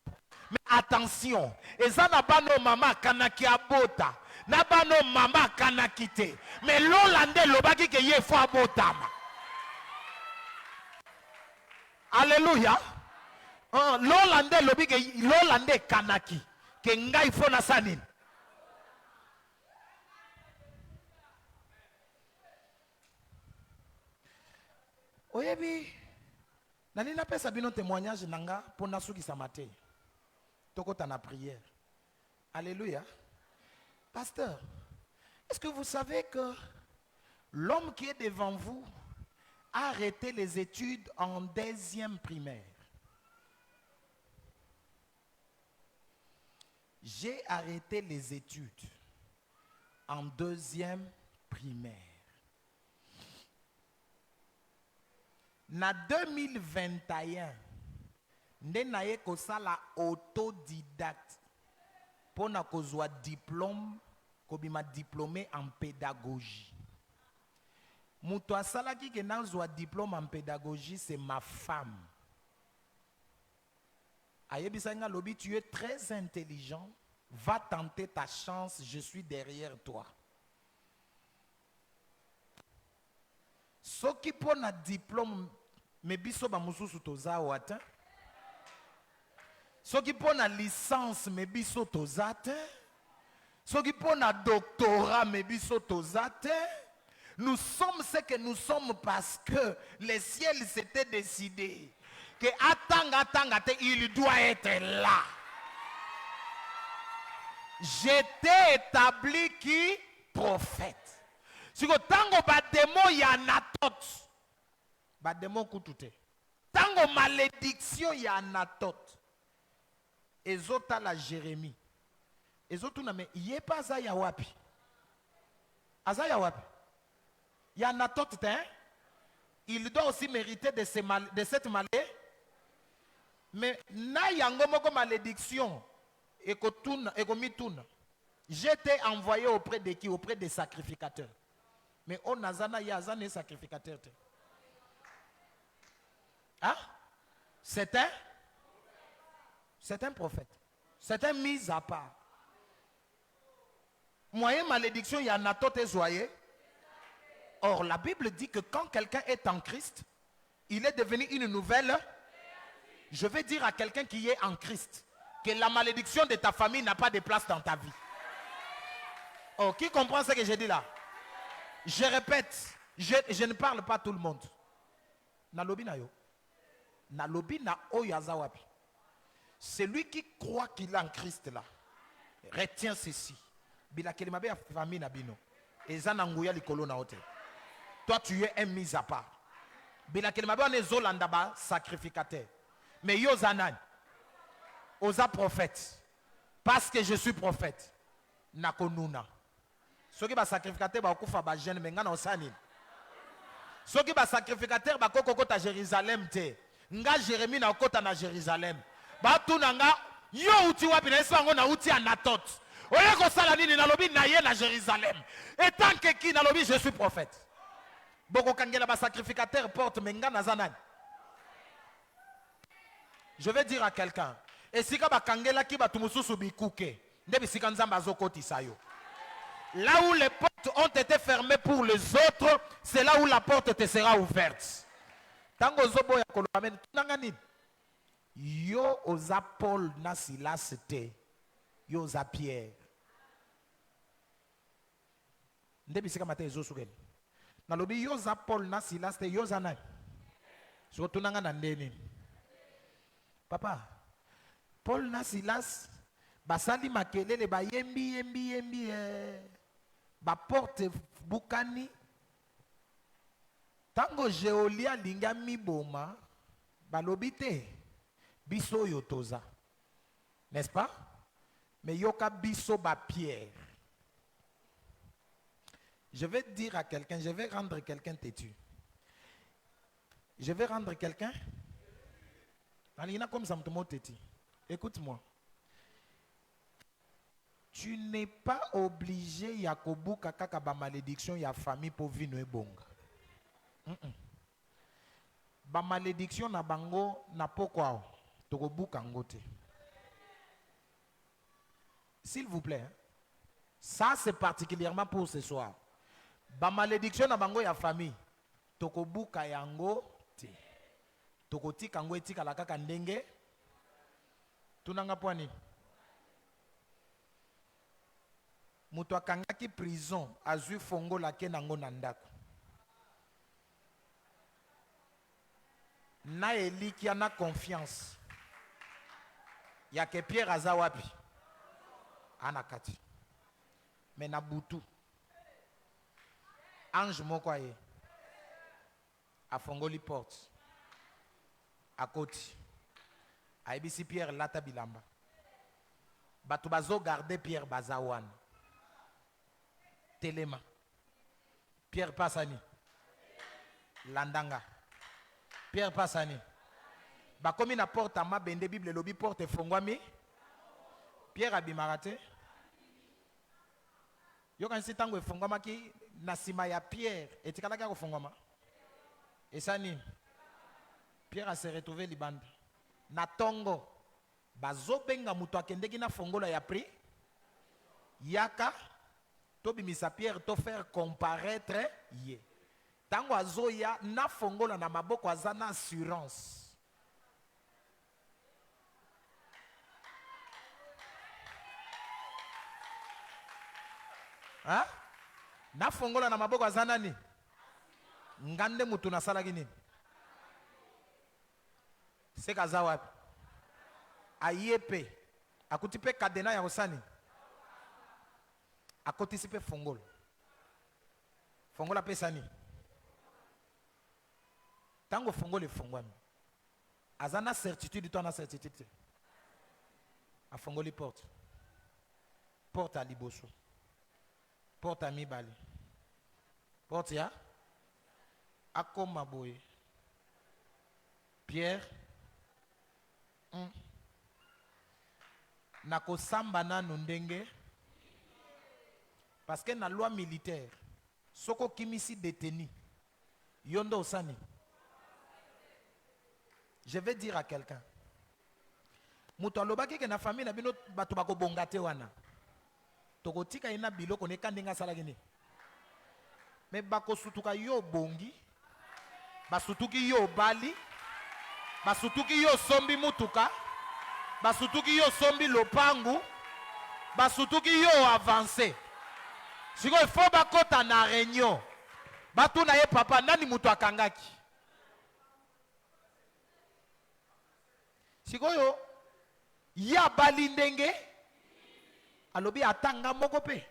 Mais attention, ezana bano mama kanaki abota, na bano mama kanaki te. Mais l'Hollandais lobaki ke ye fo abotama. Alléluia. L'Hollandais lobi ke l'Hollandais kanaki ke ngai fo na sanin. Oyebi, nani na pesa bino témoignage nanga pour nasuki samate. Toko tana prière. Alléluia. Pasteur, est-ce que vous savez que l'homme qui est devant vous a arrêté les études en 2e primaire? J'ai arrêté les études en 2e primaire. Na 2021, nde naye kosala autodidacte pour na kozwa diplôme, kobima diplômé en pédagogie. Muto asalaki ke nazwa diplôme en pédagogie, c'est ma femme. Ayebisanga lobi, tu es très intelligent, va tenter ta chance, je suis derrière toi. Soki pona diplôme me biso ba mususu toza wata. Soki pona licence me biso toza te. Soki pona doctorat me biso toza te. Nous sommes ce que nous sommes parce que le ciel s'était décidé que il doit être là. J'étais établi qui prophète. Si vous tango bademo ya natot, bademo kutute. Tango malédiction ya natot. Ezota la Jérémie. Ezotu na me yé pas za ya wapi. Aza ya wapi. Ya natot te. Il doit aussi mériter de cette malédiction. Mais na yango moko malédiction ekomituna. J'étais envoyé auprès de qui? Auprès des sacrificateurs. Mais on azana yazane sacrificateur. Hein? C'est un prophète. C'est un mis à part. Moyen malédiction, il y en a tout zoyé. Or, la Bible dit que quand quelqu'un est en Christ, il est devenu une nouvelle. Je vais dire à quelqu'un qui est en Christ que la malédiction de ta famille n'a pas de place dans ta vie. Oh, qui comprend ce que j'ai dit là? Je répète, je ne parle pas à tout le monde. Nalobi na yo. Nalobi na oyazawapi. Celui qui croit qu'il est en Christ là, retient ceci. Bila kelimabe ya famille na bino. Ezana nguya likolo na hotel. Toi tu es un mis à part. Bila kelimabe on est zolandaba sacrificateur. Mais yo zanan. Oza prophète. Parce que je suis prophète. Nakonuna. Ceux qui ba sacrificateur ba okufa ba jeune menga na osani. Ceux qui ba sacrificateur ba kokota Jérusalem te. Nga Jérémie na okota na Jérusalem. Ba tunanga yo uti wapi na esango na uti anatot. Oye ko sala nini na lobi na ye na Jérusalem. Et tant que qui na lobi je suis prophète. Boko kangela ba sacrificateur porte menga na zanani. Je vais dire à quelqu'un. Et si ba kangela ki ba tumususu bikuke. Ndebi sika nzamba azokotisa yo. Là où les portes ont été fermées pour les autres, c'est là où la porte te sera ouverte. Tango zobo ya koloamen tunangani. Yo oza Paul na Silas te. Yo oza Pierre. Ndebi sika mate ezo sugen. Na lobi yo oza Paul na Silas te yo oza nani. So tunanga na ndeni. Papa, Paul na Silas basali makelele ba yembi ba porte bukani tango Geolia linga miboma balobi te biso yotoza, n'est-ce pas? Mais yoka biso ba Pierre. Je vais dire à quelqu'un, je vais rendre quelqu'un têtu. Je vais rendre quelqu'un comme ça me têtu. Écoute-moi. Tu n'es pas obligé Yakobu kaka ba malédiction ya famille pour vino e bonga. Ba malédiction na bango na pokwa tokobu kangote. S'il vous plaît. Ça c'est particulièrement pour ce soir. Ba malédiction na bango ya famille tokobu kayango te. Tokoti kango etika la kaka ndenge. Tunanga poani. Muto akangaki prison azui fongo lake nango na ndako. Na eliki ana confiance. Ya ke Pierre aza wapi? Anakati. Mais na butu. Ange moko aye. Afongoli porte. Akoti. Aibisi Pierre lata bilamba. Batu bazo garder Pierre bazawan. Telema. Pierre Passani. Landanga. Pierre Passani. Bakomi na porte ama bende Bible lobi porte fongwami. Pierre abimarate. Yo kanisi tango efongwama ki na sima ya Pierre etikala ka kofongwama. Esani. Pierre a se retrouvé libanda. Na tongo bazo benga mutu akendeki na fongola ya pri. Yaka to bimisa Pierre to faire comparaître ye. Tango azoya na fongola na maboko azana assurance. Hein? Na fongola na maboko azana ni. Ngande mutu na sala gini. Seka za wapi? Ayepe. Akutipe kadena ya osani. Akotisipe fongola. Fongola pesa ni. Tango fongola fongwami. Azana certitude to na certitude. A fongoli porte. Porte à liboso. Porte à mibali. Porte ya. Akoma boye. Pierre. Nako samba na ndenge. Parce que na loi militaire, soko kimisi détenu, yondo osani. Je vais dire à quelqu'un. Mutu alobaki ke na famille na bino batu bako bongate wana. Toko tika ina biloko ne kandinga sala gini. Me bako sutuka yo bongi. Basutuki yo bali. Basutuki yo sombi mutuka. Basutuki yo sombi lopangu. Basutuki yo avancé. Siko il faut bakota na réunion. Batu na ye papa nani mutu akangaki. Siko yo ya bali ndenge alobi atanga moko pe.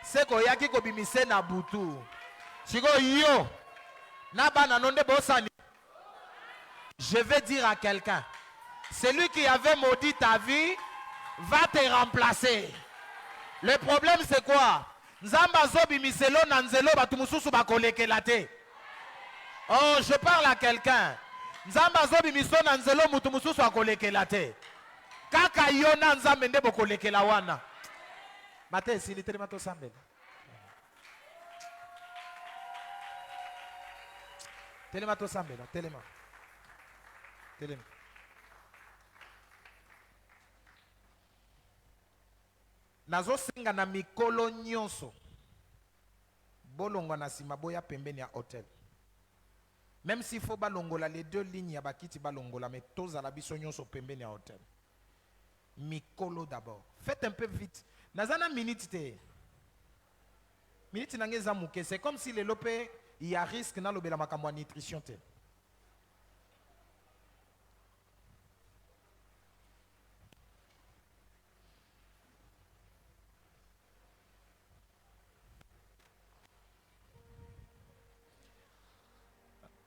Seko yaki ko bimise na butu. Siko yo na bana nonde bosani. Je vais dire à quelqu'un, celui qui avait maudit ta vie va te remplacer. Le problème c'est quoi? Nzamba zobi miselo na nzelo batu mususu bakoleke late. Oh, je parle à quelqu'un. Nzamba zobi miso na nzelo mutu mususu akoleke late. Kaka yo na nzambe nde bokoleke la wana. Mate sili tele mato sambela. Telema to sambela, telema. Telema. Nazo senga na mikolo nyonso. Bolongo na sima boya pembeni ya hôtel. Même s'il faut balongola les deux lignes ya bakiti balongola mais toza la biso nyonso pembeni ya hôtel. Mikolo d'abord. Faites un peu vite. Nazana minute te. Minute nangeza muke. C'est comme si les lopé il y a risque na lobela makambo nutrition te.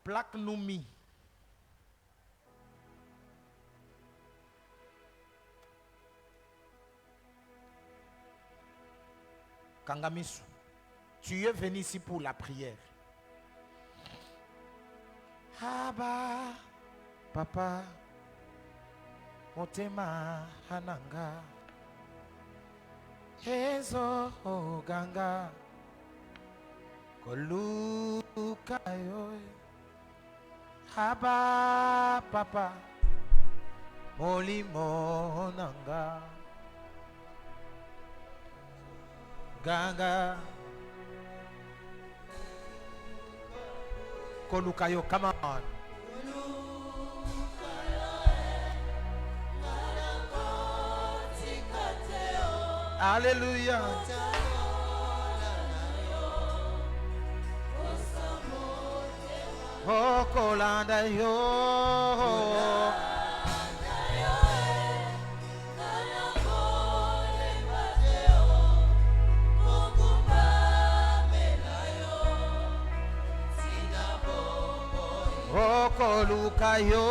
Plaque Noumi. Kangamisu, tu es venu ici pour la prière. Haba, papa, motema hananga, ezo ganga, koluka yo. Haba, papa, molimo nanga, ganga, kolukayo, come on. Hallelujah. Oh, kolanda yo. Oh, koluka yo.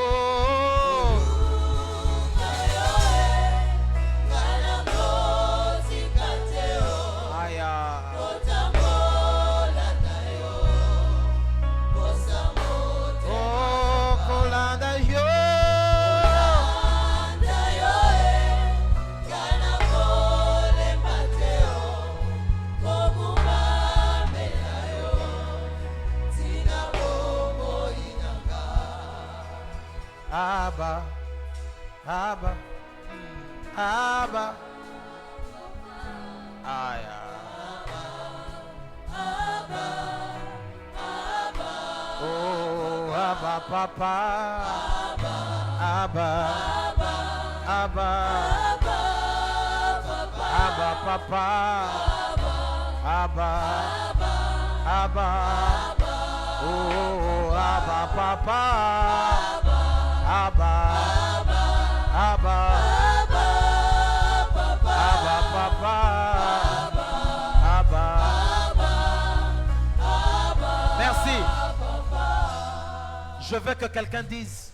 Abba, Abba, Abba, Aya. Oh, Abba, Papa, Abba, Abba, Abba, Papa, Abba, Abba, oh, Abba, Papa. Abba, Abba, Abba, Papa, Abba. Merci. Je veux que quelqu'un dise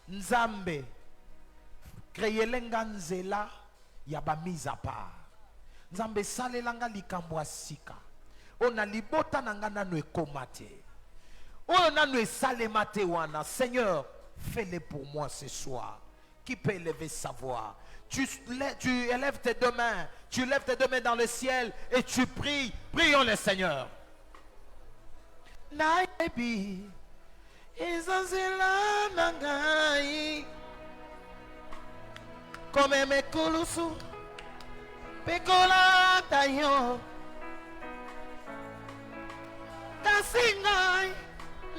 Nzambe, créer l'enganzela, yaba mise à part. Nzambe sale langa likambo asika. Ona libota nangana no ekomate. Ona no sale mate wana. Seigneur, fais-le pour moi ce soir. Qui peut élever sa voix? Tu élèves tes deux mains. Tu lèves tes deux mains dans le ciel et tu pries. Prions le Seigneur. Naebi izazela nangai comme me kulusu pekola tayo tasingai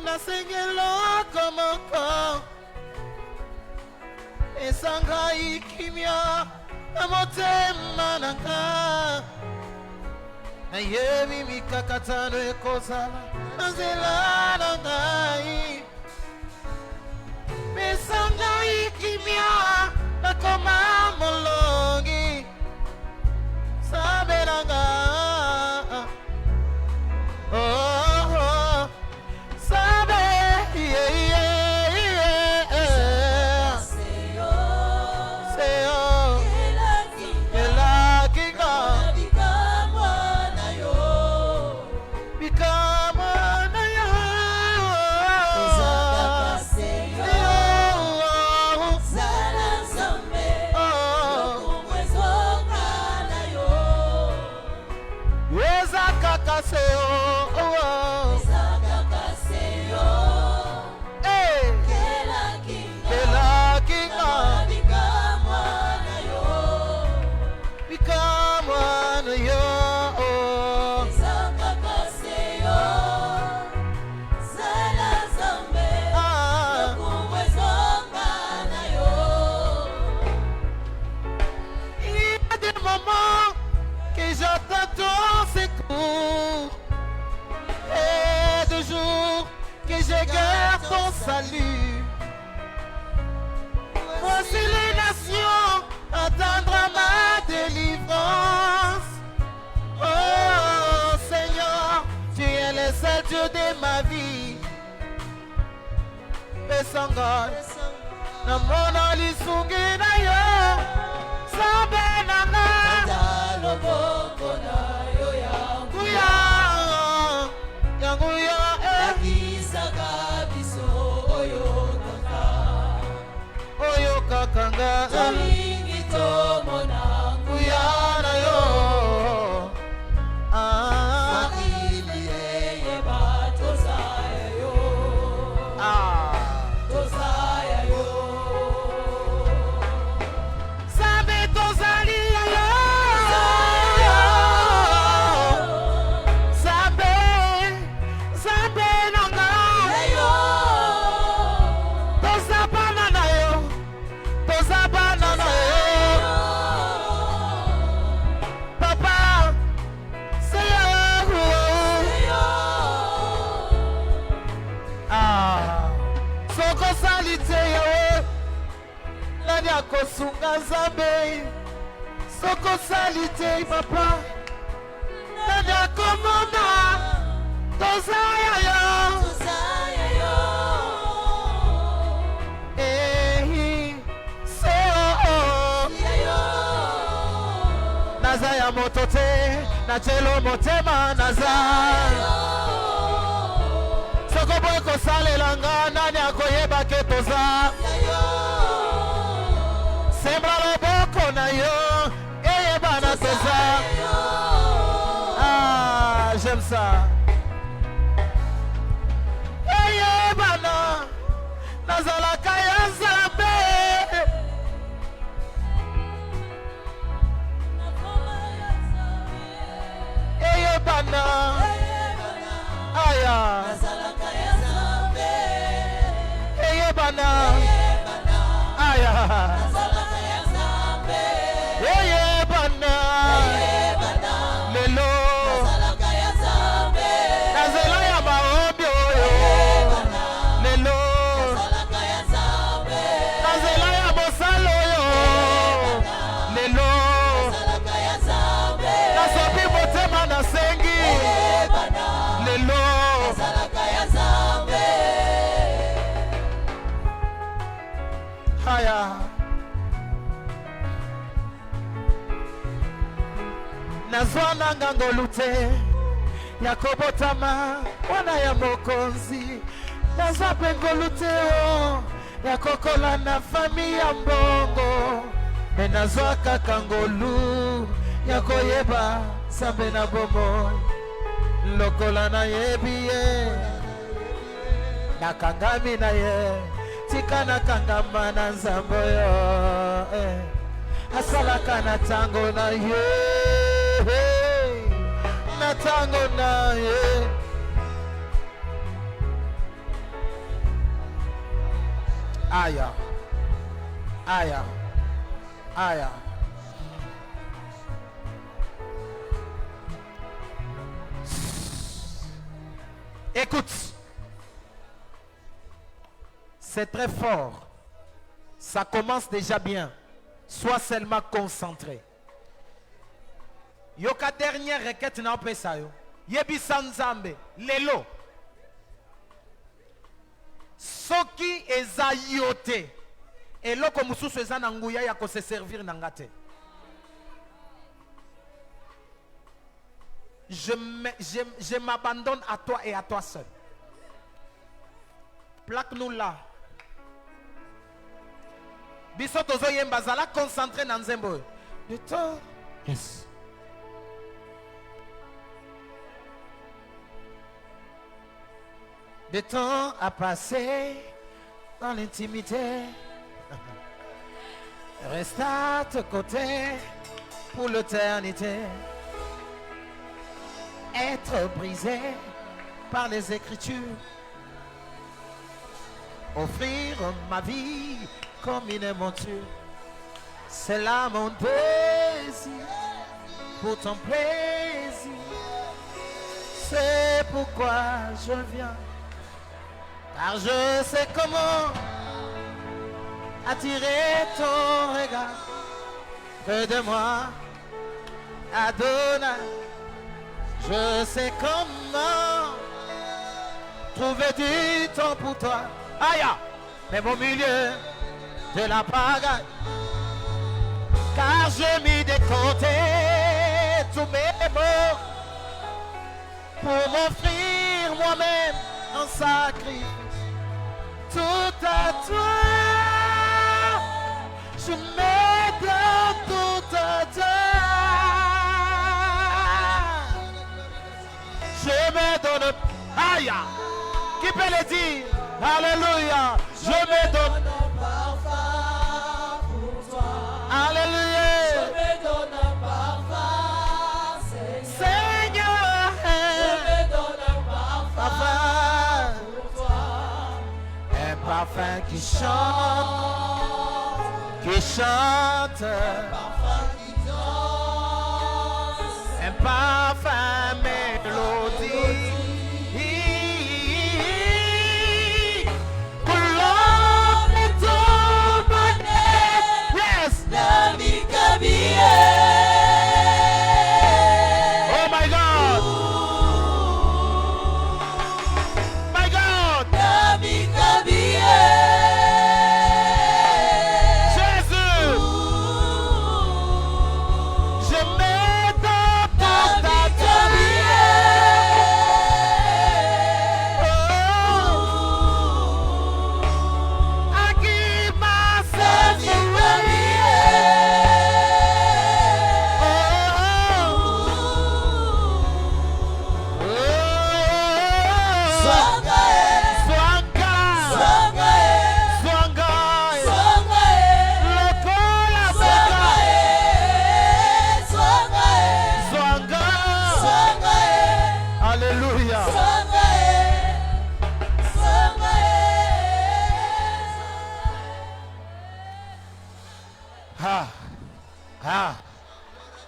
na sengelo komoko esangai kimia amotema nanga ayebi mikakatano ekozala nazela nangai esangai kimia nakoma molongi saberanga oh sabe salut. Voici les nations attendre ma délivrance. Oh Seigneur, tu es le seul Dieu de ma vie. Pesanga, na mona lisungi na yo, sabe na na loboko na yo yangu ya kakanga tolingi tomona kuyana yo wakili ye batozaya yo tozaya yo sabe tozali yo sabe nanga yo tozabana na yo tozabana na Soko salite papa. Nada komona. Tozaya yo. Nazaya motote, na chelo motema nazaya. Soko boy ko sale langa, nani akoyeba ke toza. Sembra lo boko na yo, eye bana toza. Ah, j'aime ça. Eye bana, nazala kaya zambe. Aya Eye bana Aya Eye bana Lelo Nazela ya maombi Lelo Nazela ya mosalo Lelo Nasobi motema na sengi Lelo Haya Nazwana ngangolute Yakobotama Wana ya mokonzi Nazwa pengolute Yakokola na fami ya mbongo Menazwa kakangolu Yakoyeba Sambe na bomo Lokola na yebiye Nakangami na ye Tika nakangama na nzambo yo Asalaka na tango na ye Na tango na ye Aya Aya Aya Écoute, c'est très fort. Ça commence déjà bien. Sois seulement concentré. Yoka dernière requête na pesa yo. Yebi sanzambe lelo. Soki eza yote. Eloko mususu eza na nguya ya ko se servir na ngate. Je m'abandonne à toi et à toi seul. Plaque-nous là. Bisoto zoyemba zala concentré na nzembo. De temps. Yes. Le temps a passé dans l'intimité. Reste à tes côtés pour l'éternité. Être brisé par les Écritures, offrir ma vie comme une monture, c'est là mon désir pour ton plaisir. C'est pourquoi je viens, car je sais comment attirer ton regard. Fais de moi Adonai. Je sais comment trouver du temps pour toi. Aïe, même au milieu de la pagaille. Car j'ai mis de côté tous mes mots pour m'offrir moi-même en sacrifice. Tout à toi, je me donne tout à toi. Je me donne. Aïe. Qui peut le dire? Alléluia. Je me donne. Alléluia. Je me donne un parfum, Seigneur. je me donne un parfum pour toi. Un parfum qui chante. Qui chante. Un parfum qui danse. Un parfum mélodie. Yes. Yes. Nami kabie.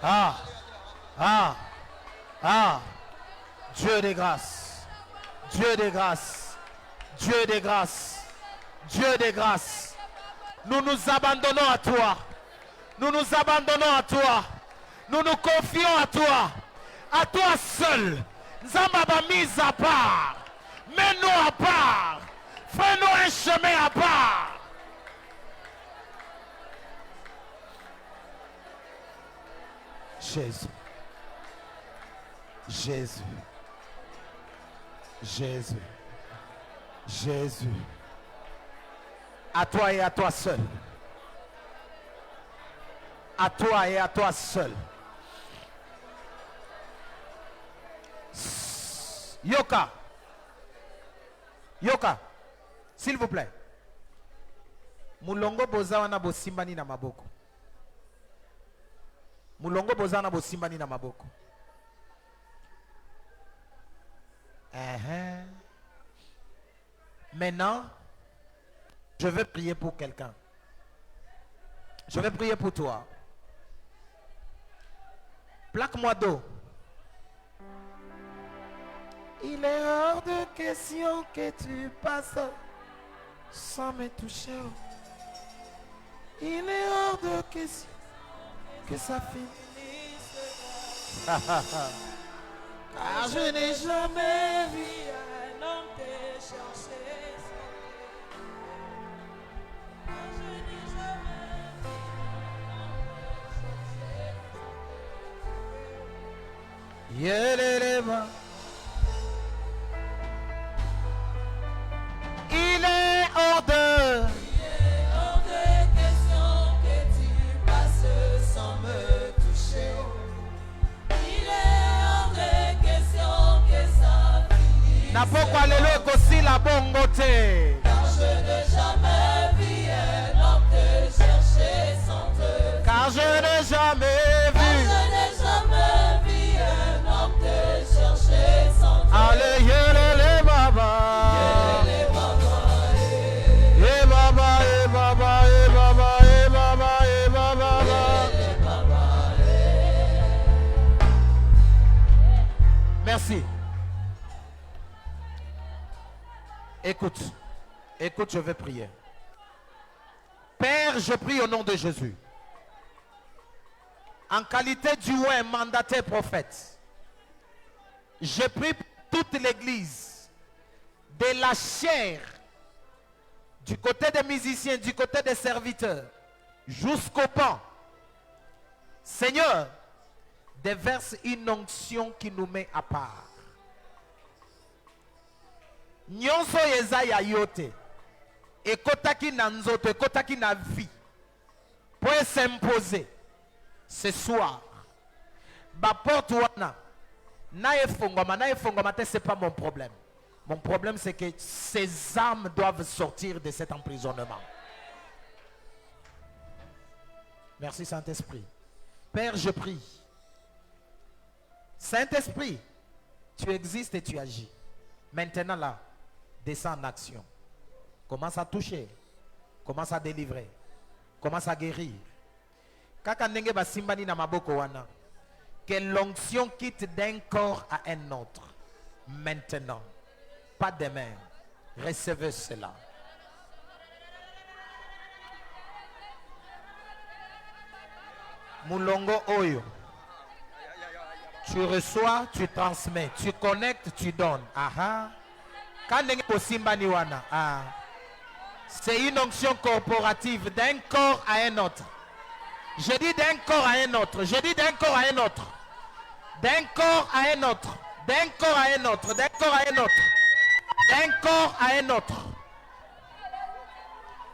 Ah, ah, ah. Dieu des grâces. Dieu des grâces. Dieu des grâces. Dieu des grâces. Nous nous abandonnons à toi. Nous nous abandonnons à toi. Nous nous confions à toi. À toi seul. Zambaba mise à part. Mets-nous à part. Fais-nous un chemin à part. Jésus. Jésus. Jésus. Jésus. À toi et à toi seul. À toi et à toi seul. Yoka. Yoka. S'il vous plaît. Mulongo boza wana bosimbani na maboko. Mulongo boza wana bosimbani na maboko. Maintenant, je vais prier pour quelqu'un. Je vais prier pour toi. Plaque-moi d'eau. Il est hors de question que tu passes sans me toucher. Il est hors de question que ça finisse. Car je n'ai jamais vu un homme te chercher. Car je n'ai jamais vu un homme te chercher. Yeleleba. Il est hors de question que tu passes sans me toucher. Il est hors de question que ça finisse. n'a pas quoi le aussi la bongote. Car je n'ai jamais vu un homme te chercher sans te. Car je n'ai jamais vu. Je n'ai jamais vu un homme te chercher sans te. Allez, yelele baba. Merci. Écoute, écoute, je vais prier. Père, je prie au nom de Jésus. En qualité d'humain mandaté prophète, je prie pour toute l'église, de la chair, du côté des musiciens, du côté des serviteurs, jusqu'au pan. Seigneur, déverse une onction qui nous met à part. Nyonso yeza ya yote, ekotaki na nzoto, ekotaki na vie, pour s'imposer ce soir. Ba porte wana, na efongoma te, c'est pas mon problème. Mon problème c'est que ces âmes doivent sortir de cet emprisonnement. Merci Saint-Esprit. Père, je prie. Saint-Esprit, tu existes et tu agis. Maintenant là, descends en action. Commence à toucher. Commence à délivrer. Commence à guérir. Kaka ndenge basimbani na maboko wana. Que l'onction quitte d'un corps à un autre. Maintenant. Pas demain. Recevez cela. Mulongo Oyo. Tu reçois, tu transmets, tu connectes, tu donnes. Aha. C'est une onction corporative d'un corps à un autre. Je dis d'un corps à un autre. Je dis d'un corps à un autre. D'un corps à un autre. D'un corps à un autre. D'un corps à un autre. D'un corps à un autre.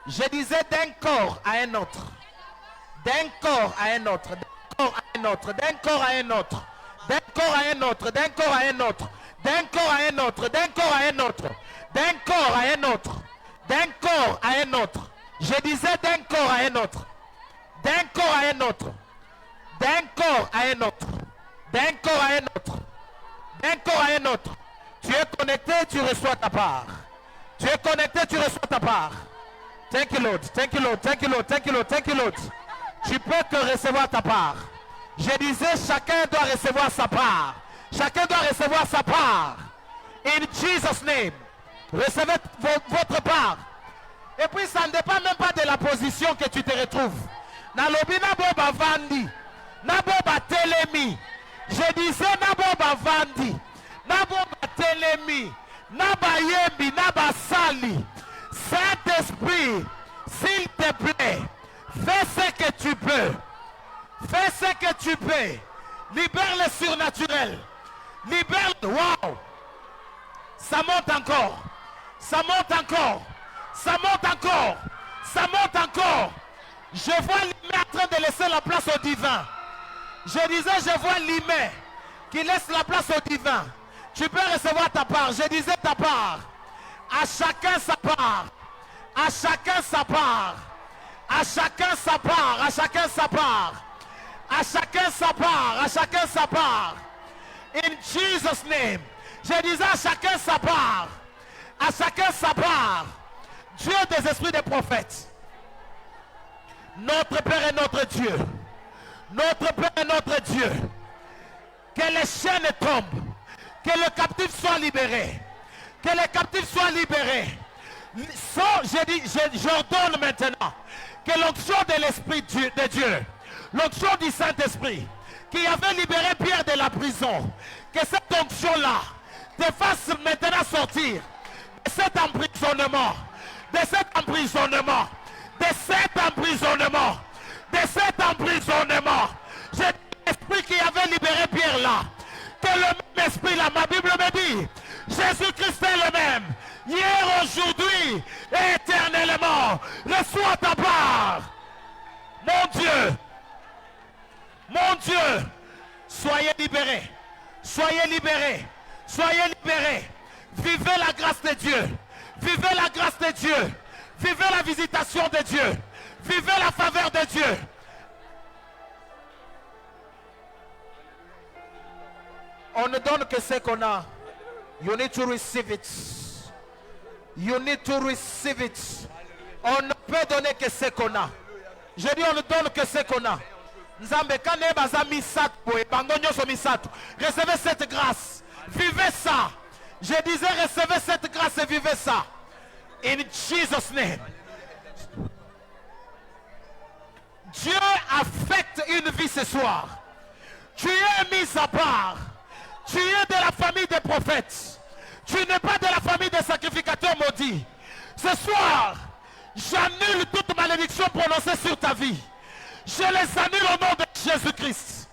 Je disais d'un corps à un autre. D'un corps à un autre. D'un corps à un autre. D'un corps à un autre. D'un corps à un autre, d'un corps à un autre, d'un corps à un autre, d'un corps à un autre, d'un corps à un autre, d'un corps à un autre. Je disais d'un corps à un autre, d'un corps à un autre, d'un corps à un autre, d'un corps à un autre, d'un corps à un autre. Tu es connecté, tu reçois ta part. Tu es connecté, tu reçois ta part. Thank you Lord, thank you Lord, thank you Lord, thank you Lord, thank you Lord. Tu peux que recevoir ta part. Je disais, chacun doit recevoir sa part. Chacun doit recevoir sa part. In Jesus' name. Recevez votre part. Et puis ça ne dépend même pas de la position que tu te retrouves. Nalobi naboba vandi. Naboba telemi. Je disais naboba vandi. Naboba telemi. Naba yembi. Naba sali. Saint-Esprit, s'il te plaît, fais ce que tu peux. Fais ce que tu peux. Libère le surnaturel. Libère le... Wow. Ça monte encore. Ça monte encore. Ça monte encore. Ça monte encore. Je vois l'humain en train de laisser la place au divin. Je disais, je vois l'humain qui laisse la place au divin. Tu peux recevoir ta part. Je disais ta part. À chacun sa part. À chacun sa part. À chacun sa part. À chacun sa part. À chacun sa part. À chacun sa part. In Jesus' name. Je disais à chacun sa part. À chacun sa part. Dieu des esprits des prophètes. Notre Père et notre Dieu. Notre Père et notre Dieu. Que les chaînes tombent. Que le captif soit libéré. Que les captifs soient libérés. J'ordonne maintenant que l'onction de l'Esprit de Dieu, l'onction du Saint-Esprit, qui avait libéré Pierre de la prison, que cette onction-là te fasse maintenant sortir de cet emprisonnement, de cet emprisonnement, de cet emprisonnement, de cet emprisonnement. J'ai l'esprit qui avait libéré Pierre là, que le même esprit là, ma Bible me dit, Jésus-Christ est le même, hier, aujourd'hui, et éternellement. Reçois ta part. Mon Dieu, soyez libérés, soyez libérés, soyez libérés. Vivez la grâce de Dieu, vivez la grâce de Dieu, vivez la visitation de Dieu, vivez la faveur de Dieu. On ne donne que ce qu'on a. You need to receive it. You need to receive it. On ne peut donner que ce qu'on a. Je dis on ne donne que ce qu'on a. Recevez cette grâce. Vivez ça. Je disais recevez cette grâce et vivez ça. In Jesus' name. Dieu affecte une vie ce soir. Tu es mis à part. Tu es de la famille des prophètes. Tu n'es pas de la famille des sacrificateurs maudits. Ce soir, j'annule toute malédiction prononcée sur ta vie. Je les annule au nom de Jésus-Christ.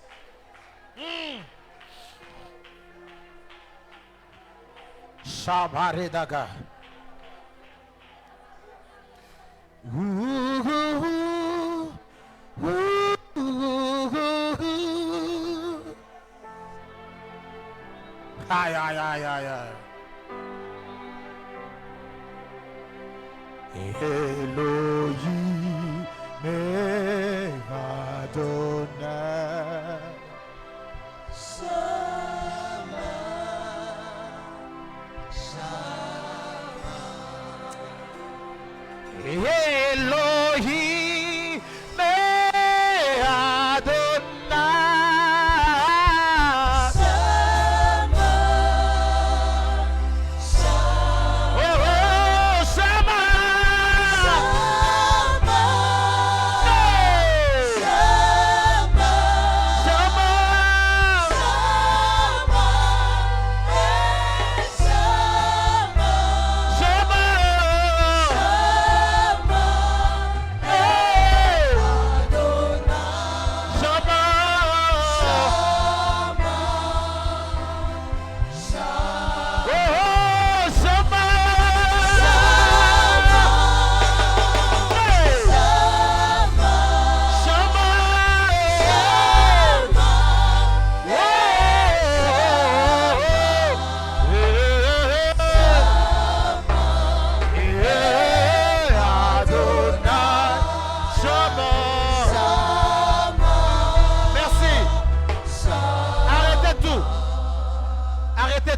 Shabaredaga. Aïe, aïe, aïe, aïe, aïe. Elohim Adonai. Shama, Shama. Elohim Adonai. Shama, Shama. Oh, Shama.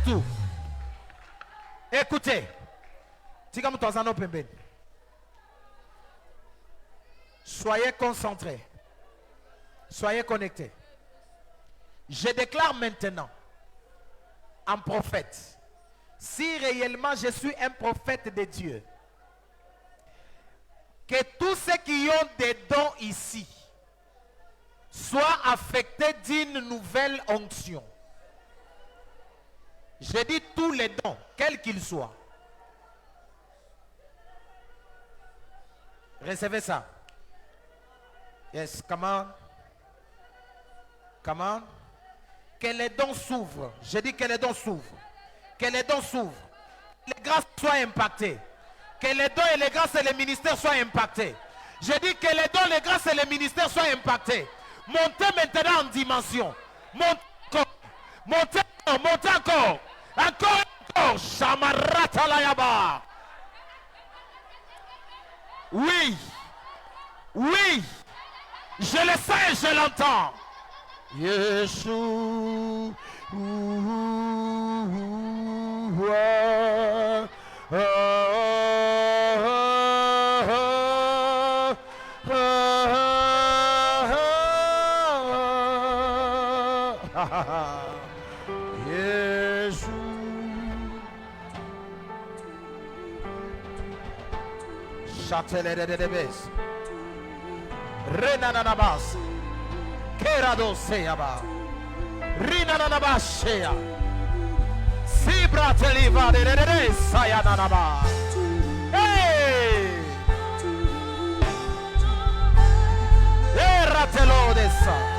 tout. Écoutez. Soyez concentrés. Soyez connectés. Je déclare maintenant, en prophète, si réellement je suis un prophète de Dieu, que tous ceux qui ont des dons ici soient affectés d'une nouvelle onction. Je dis tous les dons, quels qu'ils soient. Recevez ça. Yes, come on. Come on. Que les dons s'ouvrent. Je dis que les dons s'ouvrent. Que les dons s'ouvrent. Que les grâces soient impactées. Que les dons et les grâces et les ministères soient impactés. Je dis que les dons, les grâces et les ministères soient impactés. Montez maintenant en dimension. Montez encore. Montez encore. Montez encore. Encore. Shamarata layaba. Oui. Oui. Je le sais et je l'entends. Yeshua. Châtelet de Debes. Renanabas. Kerado Seyaba. Rinanabashea. Sibra Teliva de Sayanaba. Hey! Eratelo de Sa.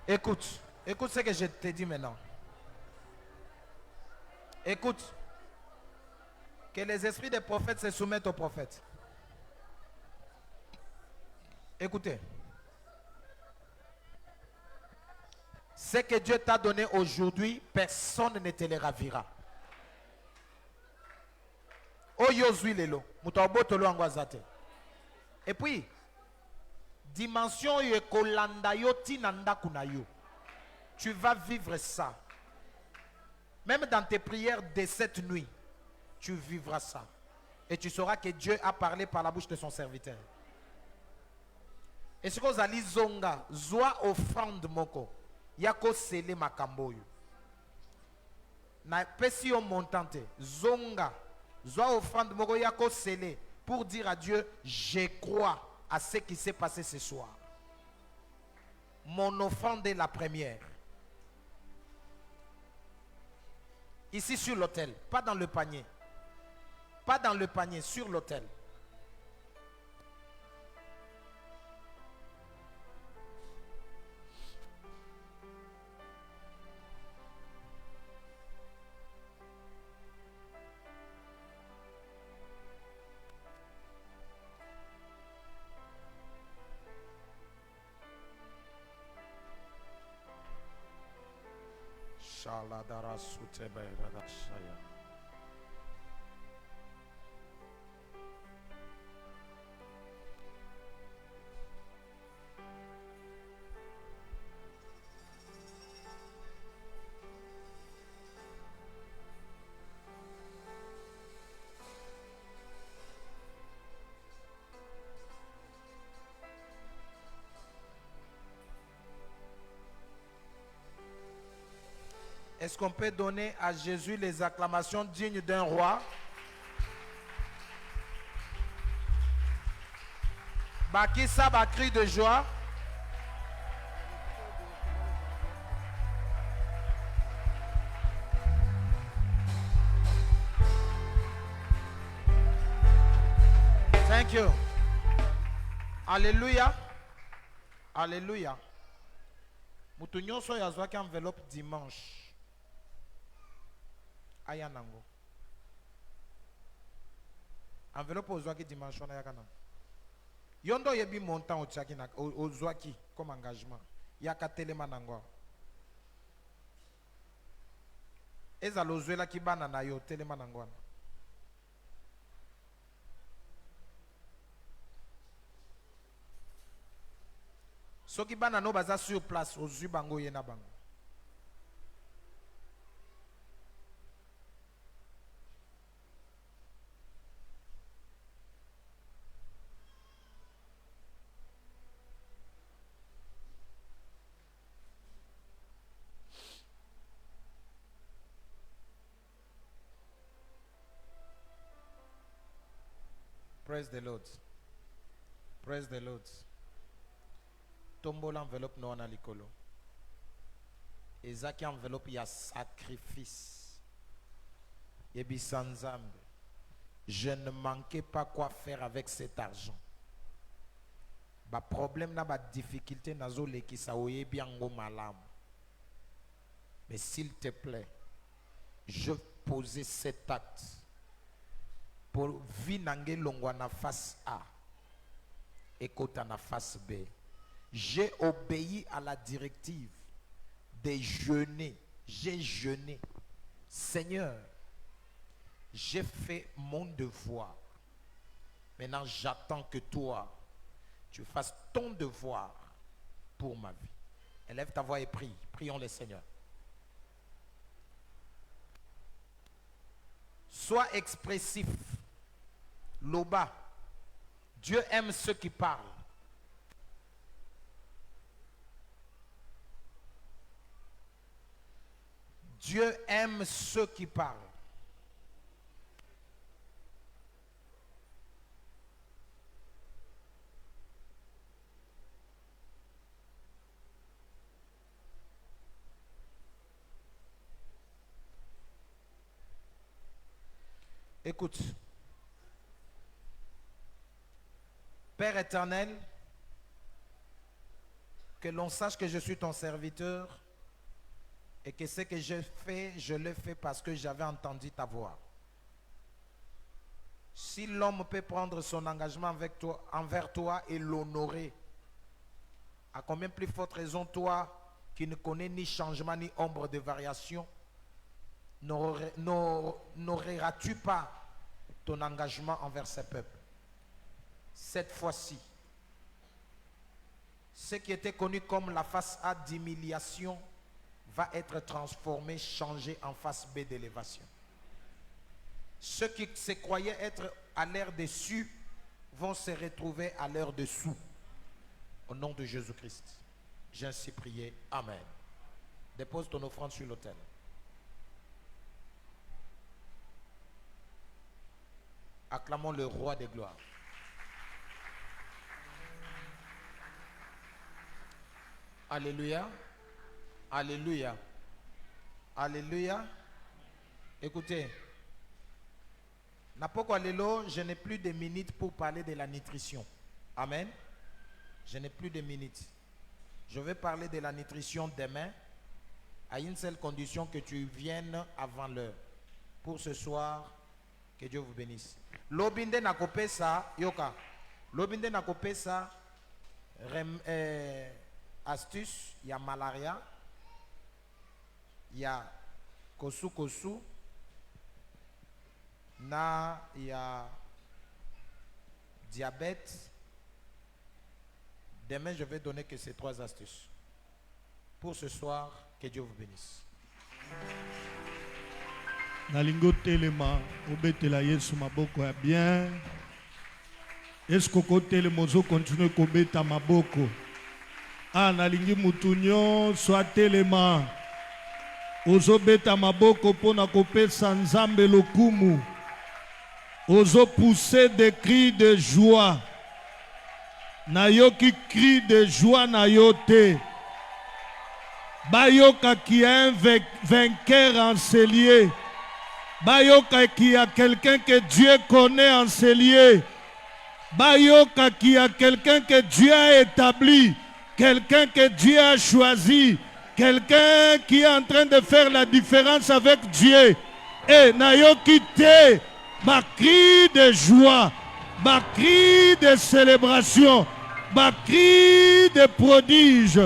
Écoute, écoute ce que je te dis maintenant. Écoute, que les esprits des prophètes se soumettent aux prophètes. Écoutez, ce que Dieu t'a donné aujourd'hui, personne ne te le ravira. Et puis, dimension tu vas vivre ça. Même dans tes prières de cette nuit, tu vivras ça. Et tu sauras que Dieu a parlé par la bouche de son serviteur. Et ce que vous allez zonga, zoa offrande moko, yako sele makamboyo. Na pesi yo montante, zonga, zoa offrande moko yako sele, pour dire à Dieu, je crois à ce qui s'est passé ce soir. Mon offrande est la première. Ici sur l'autel, pas dans le panier. Pas dans le panier, sur l'autel. Shaladara sutebe radashaya. Est-ce qu'on peut donner à Jésus les acclamations dignes d'un roi? Bakissa va cri de joie. Thank you. Alléluia. Alléluia. Mutunyo so yazwa ki enveloppe dimanche. Ayanango. Enveloppe ozwaki dimension na yakana. Yondo yebi montant otiaki na ozwaki comme engagement. Yaka telema nango. ezalozwela kibana na yo telema na ngwana. Soki bana no baza sur place ozwi bango ye na bango. Praise the Lord. Praise the Lord. Tombo l'enveloppe non à l'écolo. Et ça qui enveloppe il y a sacrifice. Et bien sans âme. Je ne manquais pas quoi faire avec cet argent. Ba problème na ba difficulté na zo le ki sa oye bien ngo malam. Mais s'il te plaît, je posais cet acte pour vinange longwa na face A et kota na face B. J'ai obéi à la directive de jeûner. J'ai jeûné. Seigneur, j'ai fait mon devoir. Maintenant, j'attends que toi, tu fasses ton devoir pour ma vie. Élève ta voix et prie. Prions le Seigneur. Sois expressif. Loba. Dieu aime ceux qui parlent. Dieu aime ceux qui parlent. Écoute. Père éternel, que l'on sache que je suis ton serviteur et que ce que je fais, je le fais parce que j'avais entendu ta voix. Si l'homme peut prendre son engagement avec toi, envers toi et l'honorer, à combien plus forte raison toi, qui ne connais ni changement ni ombre de variation, n'aurais-tu pas ton engagement envers ce peuple? Cette fois-ci, ce qui était connu comme la face A d'humiliation va être transformé, changé en face B d'élévation. Ceux qui se croyaient être à l'air dessus vont se retrouver à l'air dessous. Au nom de Jésus-Christ, j'ai ainsi prié. Amen. Dépose ton offrande sur l'autel. Acclamons le roi des gloires. Alléluia. Alléluia. Alléluia. Écoutez, je n'ai plus de minutes pour parler de la nutrition. Amen. Je n'ai plus de minutes. Je vais parler de la nutrition demain à une seule condition, que tu viennes avant l'heure. Pour ce soir, que Dieu vous bénisse. Lobinde na kopesa, yoka. Lobinde na kopesa, astuce, il y a malaria, il y a kosu, il y a diabète. Demain, je vais donner que ces 3 astuces. Pour ce soir, que Dieu vous bénisse. Nalingo telema obetela Yesu maboko ya bien. Est-ce que telema ozo continue kobeta maboko? Ah, nalingi mutunyo soit telema ozo beta maboko pona kopesa Nzambe lokumu. Ozo pousser des cris de joie. Na yo ki cri de joie na yo te. Bayoka qui est un vainqueur encellier. Bayoka qui a quelqu'un que Dieu connaît encellier. Bayoka qui a quelqu'un que Dieu a établi. Quelqu'un que Dieu a choisi. Quelqu'un qui est en train de faire la différence avec Dieu. Et nayoki te, ma cri de joie, ma cri de célébration, ma cri de prodige,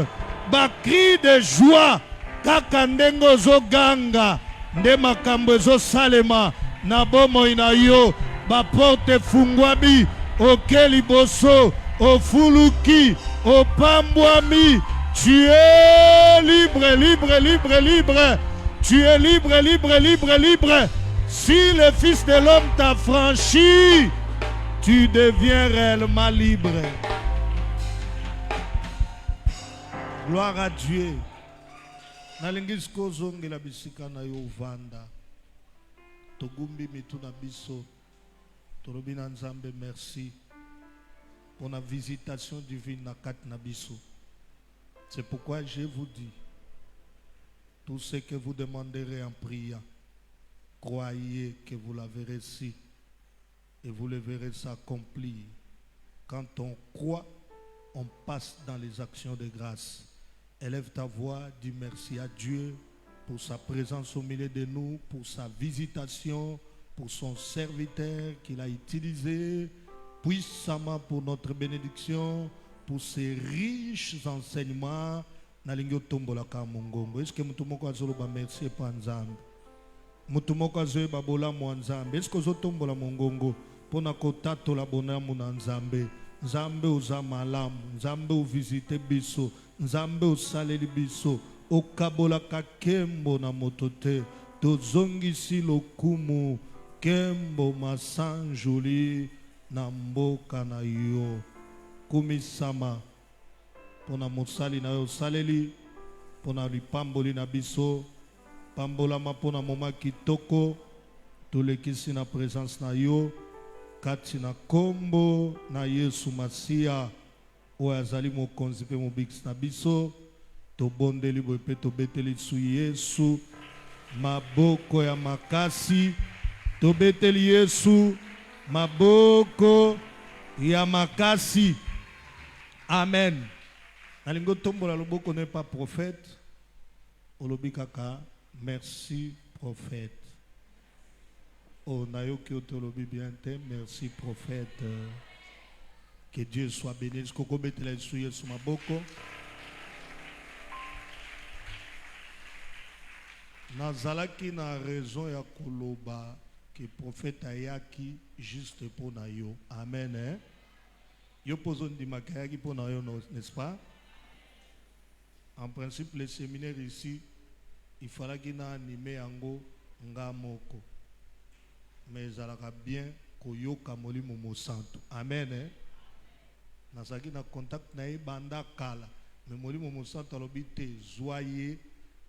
ma cri de joie. Kaka ndengo zoganga, nde makambo ezosalema na bomoi na yo. Baporte fungwami, oke liboso, ofuluki, opambwami. Tu es libre, libre, libre, libre. Tu es libre, libre, libre, libre. Si le Fils de l'homme t'a franchi, tu deviens réellement libre. Gloire à Dieu. Nalingi kozongela bisika na yo vanda. Togumbi mitu na biso. Torobi na Nzambe merci pour la visitation divine na kat na biso. C'est pourquoi je vous dis, tout ce que vous demanderez en priant, croyez que vous l'avez reçu et vous le verrez s'accomplir. Quand on croit, on passe dans les actions de grâce. Élève ta voix, dis merci à Dieu pour sa présence au milieu de nous, pour sa visitation, pour son serviteur qu'il a utilisé puissamment pour notre bénédiction, pour ses riches enseignements. Est-ce que mutumoko azoloba merci pa Nzambe? Mutumoko azoyeba bolamu Nzambe. Est-ce que ozotombola mongongo pona kotatola bonamu na Nzambe? Nzambe oza malamu, Nzambe ovisite biso, Nzambe osaleli biso, okabola kakembo na motote, tozongisi lokumu, kembo masanjuli na mboka na yo. Kumisama pona mosali na yo saleli, pona lipamboli na biso, pambolama pona moma kitoko, tolekisi na présence na yo, kati na kombo na Yesu Masia, oyo azali mokonzi pe mobikisi na biso, tobondeli boye pe tobeteli su Yesu, maboko ya makasi, tobeteli Yesu, maboko ya makasi. Amen. Nalingo tombola loboko n'est pas prophète, olobi kaka merci prophète. Oh, nayoki otolobi bien te, merci prophète. Que Dieu soit béni. Est-ce que vous mettez la souillure sur ma boko? Nazalaki na raison ya koloba que prophète ayaki juste pour na yo. Amen. Hein? Yo poson di makayaki pour na yo, n'est-ce pas? En principe, les séminaires ici, il fallait qu'il na animé yango ngamoko. Mais ça a bien koyoka molimo mo santo. Amen. Hein? Nasaki na contact na banda kala. Mais molimo mo santo alobite zoye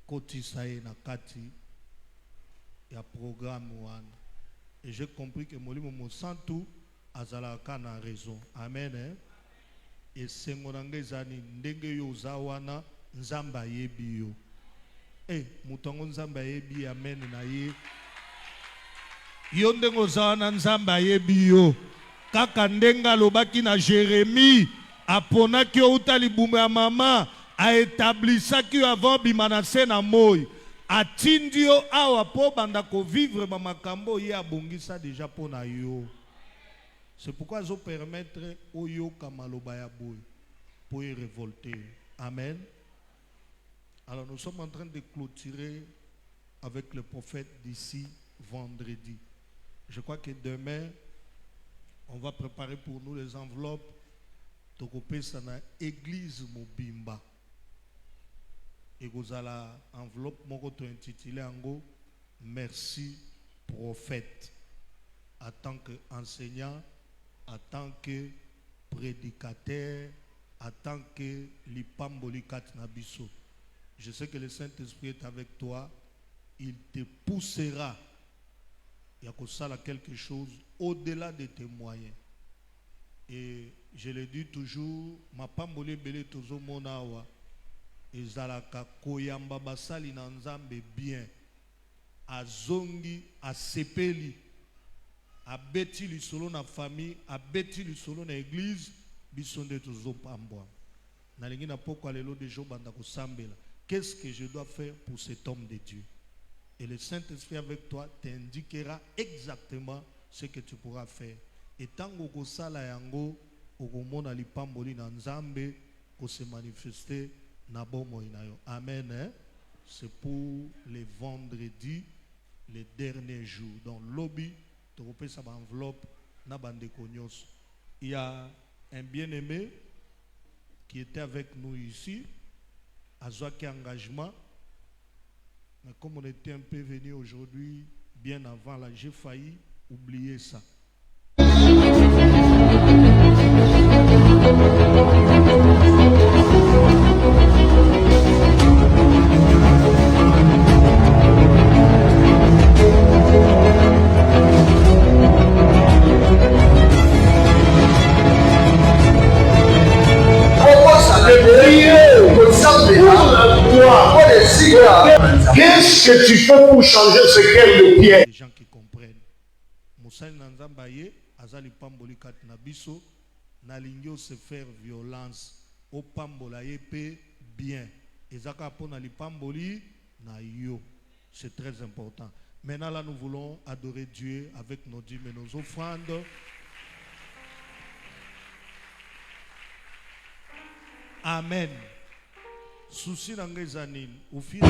kotisaye na kati ya programme wana. Et j'ai compris que molimo mo santo azalaka na raison. Amen. Hein? Et sengonanga zani ndenge yo zawana nzamba yebi yo. Mutongo nzamba yebi amen na ye. Yo ndengo zawana nzamba yebi yo. Kaka ndenga lobaki na Jérémie aponaki outa libumu ya mama a établisaki yo avant bimanase na moi. Atindi yo awa po banda ko vivre ba makambo ye abongisa déjà pona yo. C'est pourquoi je permettre au yo kamaloba ya boy pour y révolter. Amen. Alors nous sommes en train de clôturer avec le prophète d'ici vendredi. Je crois que demain, on va préparer pour nous les enveloppes. Tokopé sana église Mobimba. Et vous avez l'enveloppe moko to intitulé ango merci prophète. En tant qu'enseignant, en tant que prédicateur, en tant que lipamboli katnabiso. Je sais que le Saint-Esprit est avec toi. Il te poussera. Il y a quelque chose au-delà de tes moyens. Et je le dis toujours, ma pamboli belé tozo monawa. Et zalaka koyamba basali na nzambe bien. Azongi, asepeli. Abeti li solo na famille, abeti li solo na église, bisonde tozo pambwa. Nalingi na poko alelo de jo banda ko sambela. Qu'est-ce que je dois faire pour cet homme de Dieu? Et le Saint-Esprit avec toi t'indiquera exactement ce que tu pourras faire. Et tant que sala yango, okomona lipamboli na nzambe, ko se manifester na bomo inayo. Amen. Hein? C'est pour les vendredis les derniers jours. Dans le lobby, tu repères sa enveloppe, na bande cognos. Il y a un bien-aimé qui était avec nous ici, à Zouaki Engagement. Mais comme on était un peu venu aujourd'hui, bien avant, là, j'ai failli oublier ça. Qu'est-ce que tu fais pour changer ce qu'est le pied? Les gens qui comprennent. Moussani Nanzambaye, Azali Pamboli Kat Nabiso, Nalingyo se faire violence. Au Pambola épée bien. Ezaka Pona li Pamboli na yo. C'est très important. Maintenant là, nous voulons adorer Dieu avec nos dîmes et nos offrandes. Amen. Souci dans les années, au fil